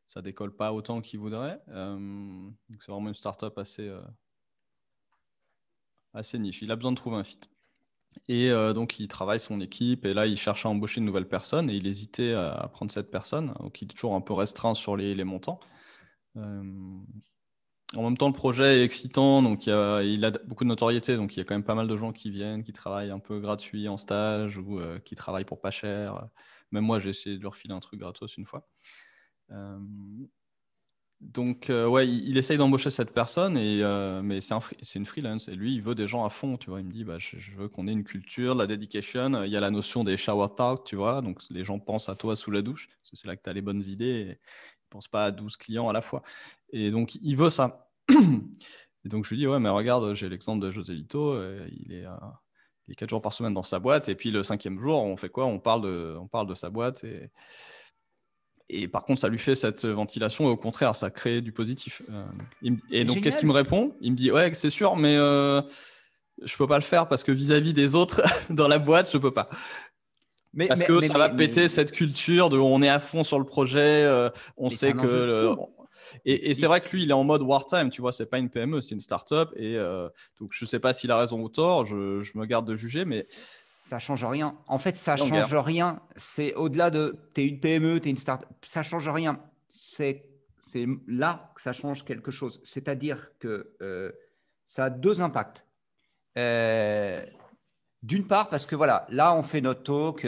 ça décolle pas autant qu'il voudrait. Donc c'est vraiment une startup assez niche. Il a besoin de trouver un fit. Et donc, il travaille son équipe et là, il cherche à embaucher une nouvelle personne et il hésitait à prendre cette personne. Donc, il est toujours un peu restreint sur les montants. En même temps, le projet est excitant, donc il a beaucoup de notoriété. Donc, il y a quand même pas mal de gens qui viennent, qui travaillent un peu gratuit en stage ou qui travaillent pour pas cher. Même moi, j'ai essayé de leur filer un truc gratos une fois. Donc, ouais, il essaye d'embaucher cette personne, mais c'est une freelance. Et lui, il veut des gens à fond, tu vois. Il me dit, bah, je veux qu'on ait une culture, de la dedication. Il y a la notion des shower talk, tu vois. Donc, les gens pensent à toi sous la douche, parce que c'est là que tu as les bonnes idées. Et ils ne pensent pas à 12 clients à la fois. Et donc, il veut ça. Et donc, je lui dis, ouais, mais regarde, j'ai l'exemple de José Lito. Il est 4 jours par semaine dans sa boîte. Et puis, le 5e jour, on fait quoi? On parle de sa boîte. Et par contre, ça lui fait cette ventilation et au contraire, ça crée du positif. Et donc, qu'est-ce qu'il me répond? Il me dit, ouais, c'est sûr, mais je peux pas le faire parce que vis-à-vis des autres dans la boîte, je peux pas. Parce que ça va péter cette culture de on est à fond sur le projet, on sait que... Et c'est vrai que lui, il est en mode wartime, tu vois, c'est pas une PME, c'est une start-up. Et donc, je sais pas s'il a raison ou tort, je me garde de juger, mais... Ça change rien. En fait, ça change rien. C'est au-delà de tu es une PME, tu es une start-up. Ça change rien. C'est là que ça change quelque chose. C'est-à-dire que ça a 2 impacts. D'une part, parce que voilà, là, on fait notre talk,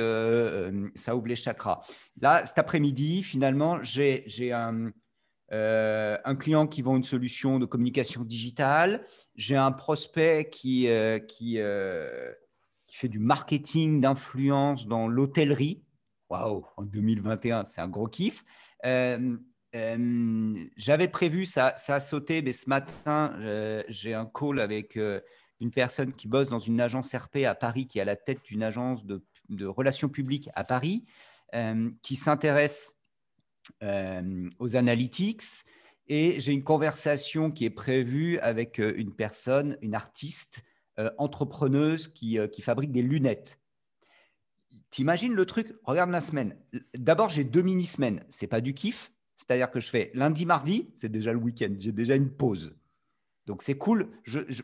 ça ouvre les chakras. Là, cet après-midi, finalement, j'ai un client qui vend une solution de communication digitale. J'ai un prospect qui fait du marketing d'influence dans l'hôtellerie. Waouh, en 2021, c'est un gros kiff. J'avais prévu, ça a sauté, mais ce matin, j'ai un call avec une personne qui bosse dans une agence RP à Paris, qui est à la tête d'une agence de relations publiques à Paris, qui s'intéresse aux analytics. Et j'ai une conversation qui est prévue avec une personne, une artiste, entrepreneuse qui fabrique des lunettes. T'imagines le truc? Regarde ma semaine. D'abord, j'ai 2 mini-semaines. C'est pas du kiff. C'est-à-dire que je fais lundi, mardi, c'est déjà le week-end. J'ai déjà une pause. Donc, c'est cool.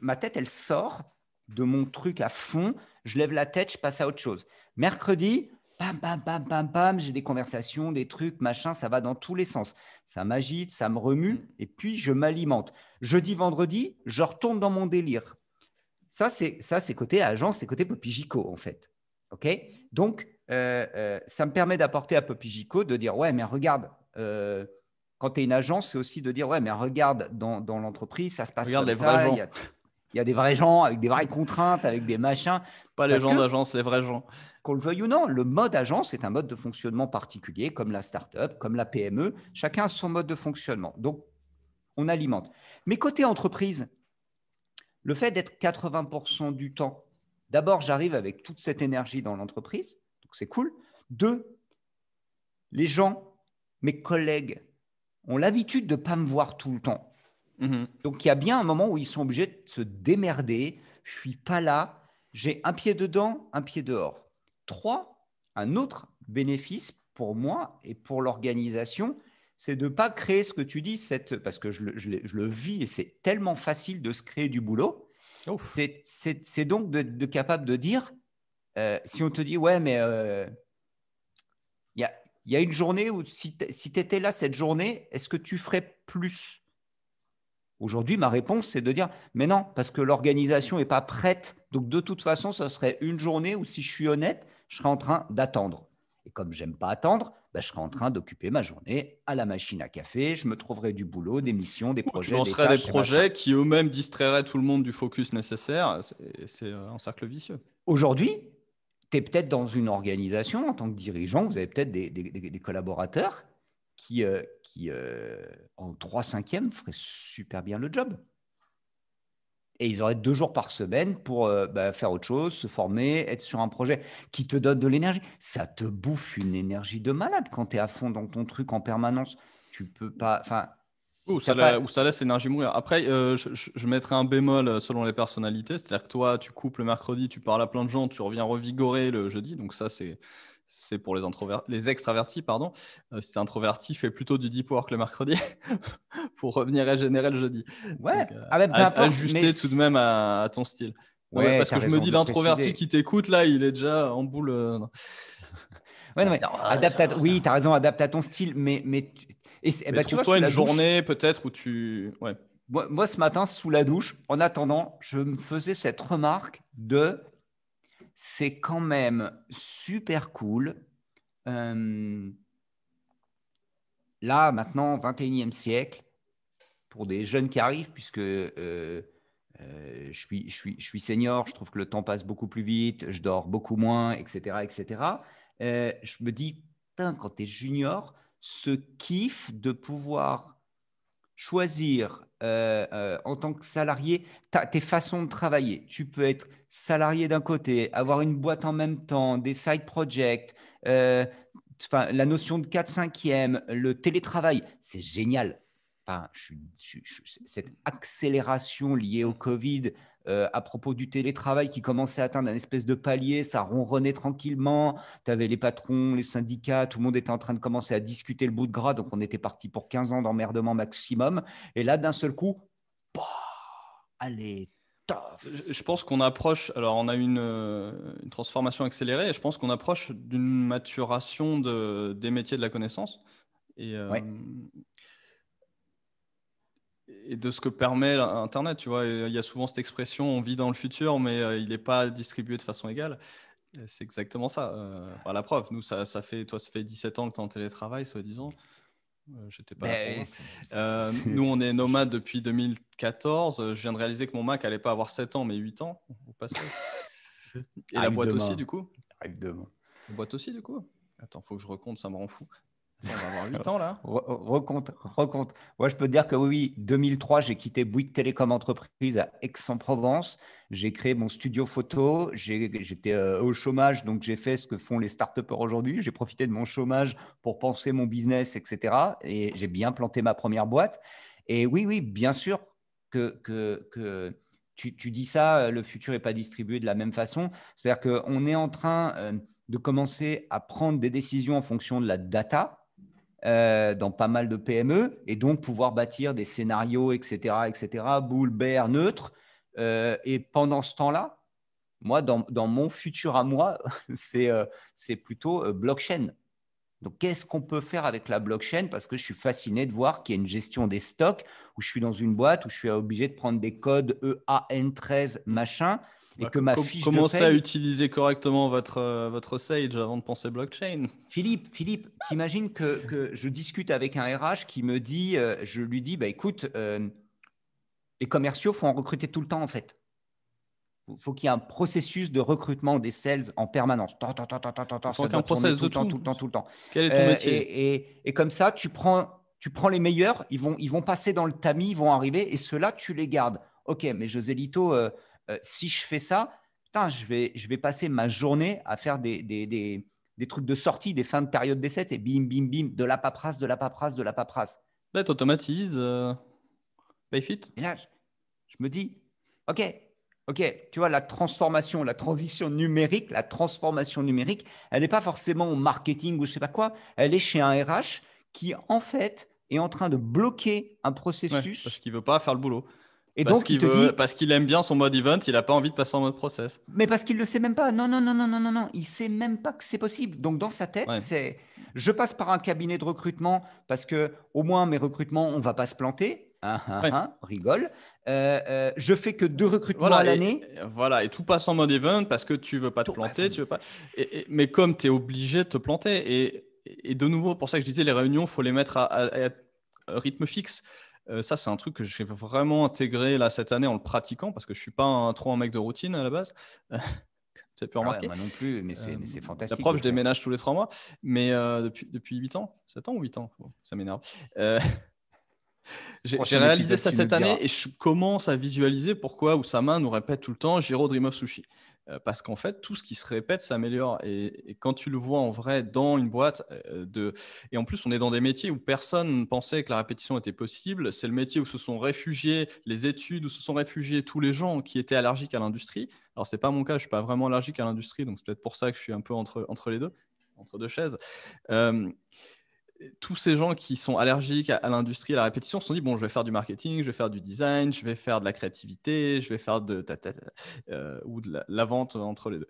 Ma tête, elle sort de mon truc à fond. Je lève la tête, je passe à autre chose. Mercredi, bam, bam, bam, bam, bam, j'ai des conversations, des trucs, machin, ça va dans tous les sens. Ça m'agite, ça me remue, et puis je m'alimente. Jeudi, vendredi, je retourne dans mon délire. Ça, c'est côté agence, c'est côté Popigico, en fait. OK? Donc, ça me permet d'apporter à Popigico de dire, ouais, mais regarde, quand tu es une agence, c'est aussi de dire, ouais, mais regarde, dans l'entreprise, ça se passe comme ça. Il y a des vrais gens avec des vraies contraintes, avec des machins. Pas les gens d'agence, les vrais gens. Qu'on le veuille ou non, le mode agence est un mode de fonctionnement particulier, comme la start-up, comme la PME. Chacun a son mode de fonctionnement. Donc, on alimente. Mais côté entreprise, le fait d'être 80% du temps, d'abord, j'arrive avec toute cette énergie dans l'entreprise. Donc, c'est cool. 2, les gens, mes collègues, ont l'habitude de ne pas me voir tout le temps. Donc, il y a bien un moment où ils sont obligés de se démerder. Je ne suis pas là. J'ai un pied dedans, un pied dehors. 3, un autre bénéfice pour moi et pour l'organisation, c'est de ne pas créer ce que tu dis, parce que je le vis et c'est tellement facile de se créer du boulot. C'est donc de capable de dire, si on te dit, ouais, mais il y a une journée où si tu étais là cette journée, est-ce que tu ferais plus? Aujourd'hui, ma réponse, c'est de dire, mais non, parce que l'organisation n'est pas prête. Donc, de toute façon, ça serait une journée où, si je suis honnête, je serais en train d'attendre. Et comme j'aime pas attendre, je serai en train d'occuper ma journée à la machine à café. Je me trouverai du boulot, des missions, des Tu projets, des lancerais des tâches et machin. projets qui eux-mêmes distrairaient tout le monde du focus nécessaire. C'est un cercle vicieux. Aujourd'hui, tu es peut-être dans une organisation en tant que dirigeant, vous avez peut-être des collaborateurs qui en 3/5 feraient super bien le job. Et ils auraient 2 jours par semaine pour faire autre chose, se former, être sur un projet qui te donne de l'énergie. Ça te bouffe une énergie de malade quand tu es à fond dans ton truc en permanence. Tu peux pas. Enfin, si Ou t'as pas. ça laisse l'énergie mourir. Après, je mettrais un bémol selon les personnalités. C'est-à-dire que toi, tu coupes le mercredi, tu parles à plein de gens, tu reviens revigoré le jeudi. Donc ça, c'est pour les extravertis, pardon. Si t'es introverti, fais plutôt du deep work le mercredi pour revenir régénérer le jeudi. Ouais, Donc, peu importe. Mais ajuster tout de même à ton style. Ouais, ouais, parce tu as que je me raison dis, de le l'introverti préciser. qui t'écoute, là, il est déjà en boule. Ouais, non, Pour mais dire, oui, tu as raison, adapte à ton style. mais Tu vois, trouve-toi sous une la douche, journée peut-être où tu. Ouais. moi, ce matin, sous la douche, en attendant, je me faisais cette remarque de c'est quand même super cool. Euh, Là, maintenant, 21e siècle, pour des jeunes qui arrivent, puisque je suis senior, je trouve que le temps passe beaucoup plus vite, je dors beaucoup moins, etc. etc. Je me dis, putain, quand tu es junior, ce kiff de pouvoir choisir en tant que salarié tes façons de travailler. Tu peux être salarié d'un côté, avoir une boîte en même temps, des side projects, la notion de 4/5e, le télétravail, c'est génial. Enfin, cette accélération liée au Covid à propos du télétravail qui commençait à atteindre un espèce de palier, ça ronronnait tranquillement. Tu avais les patrons, les syndicats, tout le monde était en train de commencer à discuter le bout de gras, donc on était parti pour 15 ans d'emmerdement maximum. Et là, d'un seul coup, bah, allez, tof. Je pense qu'on approche, alors on a une transformation accélérée et je pense qu'on approche d'une maturation des métiers de la connaissance Ouais. et de ce que permet Internet. Tu vois, il y a souvent cette expression on vit dans le futur, mais il n'est pas distribué de façon égale. C'est exactement ça. La preuve, nous, ça fait 17 ans que tu es en télétravail, soi-disant. J'étais pas là pour Ben, voir. Nous, on est nomades depuis 2014. Je viens de réaliser que mon Mac allait pas avoir 7 ans, mais 8 ans au passage. Et la arrive boîte aussi, demain. du coup. Arrive demain. La boîte aussi, du coup. Attends, faut que je recompte, ça me rend fou. Attends, on va avoir 8 ans là. Recompte. Moi, je peux te dire que oui, 2003, j'ai quitté Bouygues Télécom Entreprise à Aix-en-Provence. J'ai créé mon studio photo. J'étais au chômage, donc j'ai fait ce que font les start-upers aujourd'hui. J'ai profité de mon chômage pour penser mon business, etc. Et j'ai bien planté ma première boîte. Et oui, bien sûr que tu dis ça, le futur n'est pas distribué de la même façon. C'est-à-dire qu'on est en train de commencer à prendre des décisions en fonction de la data dans pas mal de PME et donc pouvoir bâtir des scénarios, etc., boule, bear, neutre. Et pendant ce temps-là, moi, dans mon futur à moi, c'est plutôt blockchain. Donc, qu'est-ce qu'on peut faire avec la blockchain? Parce que je suis fasciné de voir qu'il y a une gestion des stocks où je suis dans une boîte où je suis obligé de prendre des codes EAN13 machin et que ma fiche de Commencez à paye. utiliser correctement votre Sage avant de penser blockchain. Philippe, t'imagines que je discute avec un RH qui me dit, je lui dis, écoute, les commerciaux faut en recruter tout le temps en fait. Il faut qu'il y ait un processus de recrutement des sales en permanence. Il faut Ça doit qu'un tourner process tout de le temps, tout. tout le temps, tout le temps. Quel est ton métier? Et comme ça, tu prends les meilleurs, ils vont passer dans le tamis, ils vont arriver, et ceux-là, tu les gardes. Ok, mais José Lito, si je fais ça, putain, je vais passer ma journée à faire des trucs de sortie, des fins de période d'essai, et bim, bim, bim, de la paperasse, de la paperasse, de la paperasse. Là, tu automatises. Payfit. Et là, je me dis, ok, tu vois, la transformation numérique, elle n'est pas forcément au marketing ou je sais pas quoi, elle est chez un RH qui, en fait, est en train de bloquer un Ouais, parce processus qu'il veut pas faire le boulot. et donc il te dit, Parce qu'il aime bien son mode event, il n'a pas envie de passer en mode process. mais parce qu'il ne le sait même pas. Non, non, non, non, non, non, non. Il ne sait même pas que c'est possible. Donc, dans sa tête, Ouais. je passe par un cabinet de recrutement parce que au moins mes recrutements, on ne va pas se planter. Ouais. Rigole. Je fais que 2 recrutements Voilà, à l'année. Voilà, et tout passe en mode event parce que tu veux pas te Tout passe planter, en- tu veux pas. Mais comme tu es obligé de te planter, et de nouveau, pour ça que je disais, les réunions, faut les mettre à rythme fixe. Ça, c'est un truc que j'ai vraiment intégré là cette année en le pratiquant parce que je suis pas trop un mec de routine à la base. Tu as pu Ah ouais, remarquer. moi non plus, mais Euh, c'est la fantastique de preuve, le je faire. déménage tous les 3 mois, mais depuis 8 ans, 7 ans ou 8 ans, oh, ça m'énerve. Euh, j'ai Prochain réalisé épisode, ça tu nous cette année diras. et je commence à visualiser pourquoi Oussama nous répète tout le temps Jiro Dream of Sushi. Parce qu'en fait, tout ce qui se répète s'améliore. Et quand tu le vois en vrai dans une boîte, et en plus, on est dans des métiers où personne ne pensait que la répétition était possible. C'est le métier où se sont réfugiés les études, où se sont réfugiés tous les gens qui étaient allergiques à l'industrie. Alors, ce n'est pas mon cas, je ne suis pas vraiment allergique à l'industrie, donc c'est peut-être pour ça que je suis un peu entre les deux, entre deux chaises. Euh, tous ces gens qui sont allergiques à l'industrie, à la répétition, se sont dit, bon, je vais faire du marketing, je vais faire du design, je vais faire de la créativité, je vais faire ou de la vente entre les deux.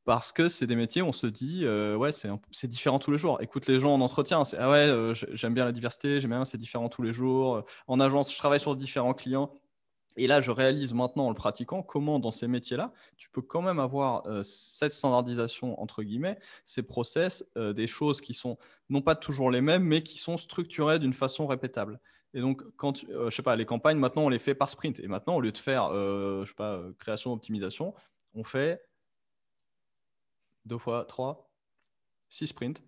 Parce que c'est des métiers où on se dit, ouais, c'est différent tous les jours. Écoute les gens en entretien, ah ouais, j'aime bien la diversité, j'aime bien, c'est différent tous les jours. En agence, je travaille sur différents clients. Et là, je réalise maintenant en le pratiquant comment dans ces métiers-là, tu peux quand même avoir cette standardisation, entre guillemets, ces process, des choses qui sont non pas toujours les mêmes, mais qui sont structurées d'une façon répétable. Et donc, quand, je sais pas, les campagnes, maintenant, on les fait par sprint. Et maintenant, au lieu de faire, je sais pas, création, optimisation, on fait 2 fois 3, 6 sprints.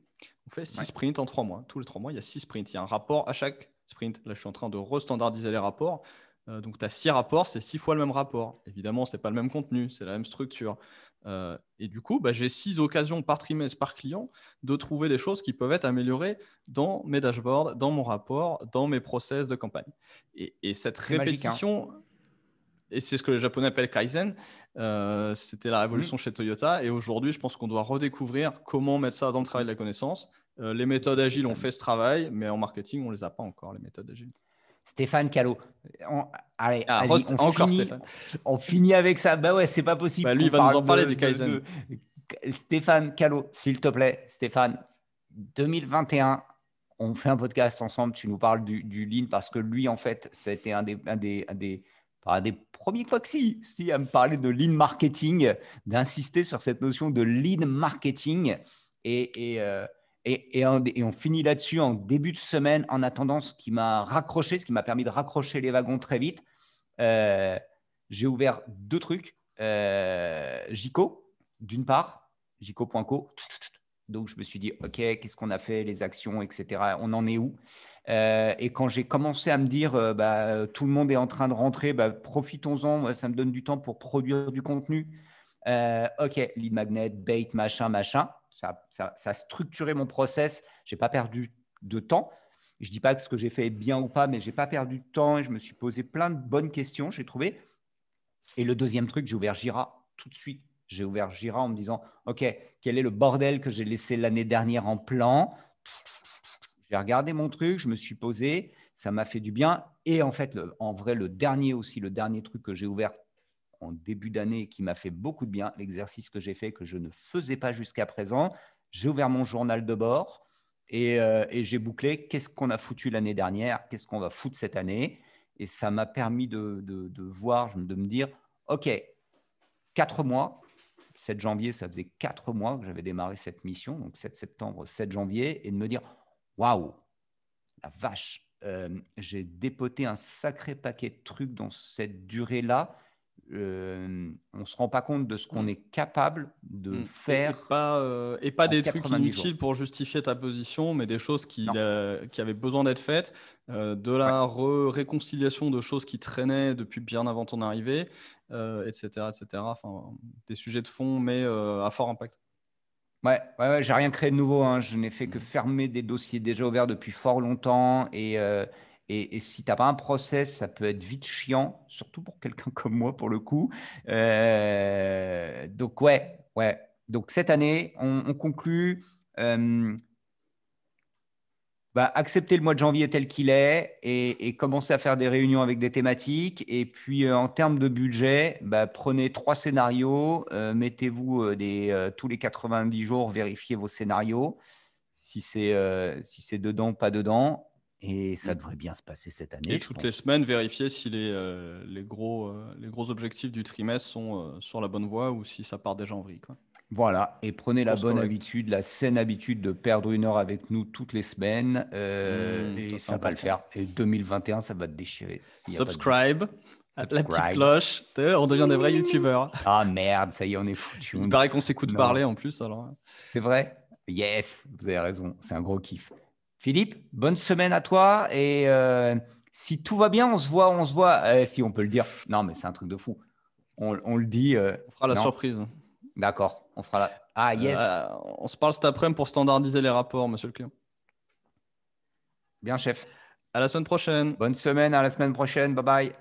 On fait 6 Ouais. sprints en 3 mois. Tous les 3 mois, il y a 6 sprints. Il y a un rapport à chaque sprint. Là, je suis en train de restandardiser les rapports. Donc, tu as 6 rapports, c'est 6 fois le même rapport. Évidemment, ce n'est pas le même contenu, c'est la même structure. Et du coup, j'ai 6 occasions par trimestre, par client, de trouver des choses qui peuvent être améliorées dans mes dashboards, dans mon rapport, dans mes process de campagne. Et cette C'est magique, hein. répétition, et c'est ce que les Japonais appellent Kaizen. C'était la révolution chez Toyota. Et aujourd'hui, je pense qu'on doit redécouvrir comment mettre ça dans le travail de la connaissance. Les méthodes agiles ont fait ce travail, mais en marketing, on ne les a pas encore, les méthodes agiles. Stéphane Callot. Allez, Ah, vas-y, encore Stéphane. on finit avec ça. Bah ouais, c'est pas possible Lui, il qu'on va nous en parle parler du Kaizen. Stéphane Callot, s'il te plaît. Stéphane, 2021, on fait un podcast ensemble. Tu nous parles du Lean parce que lui, en fait, c'était un des premiers, quoi que si, à me parler de Lean marketing, d'insister sur cette notion de Lean marketing. Et on finit là-dessus en début de semaine, en attendant ce qui m'a permis de raccrocher les wagons très vite. J'ai ouvert 2 trucs. Jico, d'une part, jico.co. Donc, je me suis dit, OK, qu'est-ce qu'on a fait, les actions, etc. On en est où? Et quand j'ai commencé à me dire, tout le monde est en train de rentrer, profitons-en, moi, ça me donne du temps pour produire du contenu. OK, lead magnet, bait, machin. Ça a structuré mon process. Je n'ai pas perdu de temps. Je ne dis pas que ce que j'ai fait est bien ou pas, mais je n'ai pas perdu de temps et je me suis posé plein de bonnes questions, j'ai trouvé. Et le deuxième truc, j'ai ouvert Jira tout de suite. J'ai ouvert Jira en me disant, OK, quel est le bordel que j'ai laissé l'année dernière en plan? J'ai regardé mon truc, je me suis posé, ça m'a fait du bien. Et en fait, en vrai, le dernier truc que j'ai ouvert en début d'année qui m'a fait beaucoup de bien, l'exercice que j'ai fait, que je ne faisais pas jusqu'à présent, j'ai ouvert mon journal de bord et j'ai bouclé qu'est-ce qu'on a foutu l'année dernière, qu'est-ce qu'on va foutre cette année. Et ça m'a permis de voir, de me dire, OK, 4 mois, 7 janvier, ça faisait 4 mois que j'avais démarré cette mission, donc 7 septembre, 7 janvier, et de me dire, waouh, la vache, j'ai dépoté un sacré paquet de trucs dans cette durée-là. On ne se rend pas compte de ce qu'on est capable de faire Et pas en des trucs 90 jours. inutiles pour justifier ta position, mais des choses qui Non. avaient besoin d'être faites, de Ouais. la réconciliation de choses qui traînaient depuis bien avant ton arrivée, etc., etc. Enfin, des sujets de fond, mais à fort impact. Ouais, j'ai rien créé de nouveau, hein. Je n'ai fait que fermer des dossiers déjà ouverts depuis fort longtemps. Et si tu n'as pas un process, ça peut être vite chiant, surtout pour quelqu'un comme moi, pour le coup. Donc, ouais. Donc, cette année, on conclut. Accepter le mois de janvier tel qu'il est et commencer à faire des réunions avec des thématiques. Et puis, en termes de budget, prenez 3 scénarios, mettez-vous tous les 90 jours, vérifiez vos scénarios, si c'est dedans, pas dedans. Et ça devrait bien se passer cette année. Et toutes les semaines, vérifier si les gros objectifs du trimestre sont sur la bonne voie ou si ça part déjà en vrille, quoi. Voilà, et prenez la bonne correct. habitude, la saine habitude de perdre 1 heure avec nous toutes les semaines. Et Ça, ça va le important. faire. Et 2021, ça va te déchirer. Subscribe, la petite cloche. On devient des vrais youtubeurs. Ah merde, ça y est, on est foutu. Il paraît qu'on s'écoute parler en plus. Alors. C'est vrai? Yes, vous avez raison, c'est un gros kiff. Philippe, bonne semaine à toi. Et si tout va bien, on se voit. Si on peut le dire. Non, mais c'est un truc de fou. On le dit. On fera la non. surprise. D'accord, on fera la. Ah, yes. On se parle cet après-midi pour standardiser les rapports, monsieur le client. Bien, chef. À la semaine prochaine. Bonne semaine, à la semaine prochaine. Bye bye.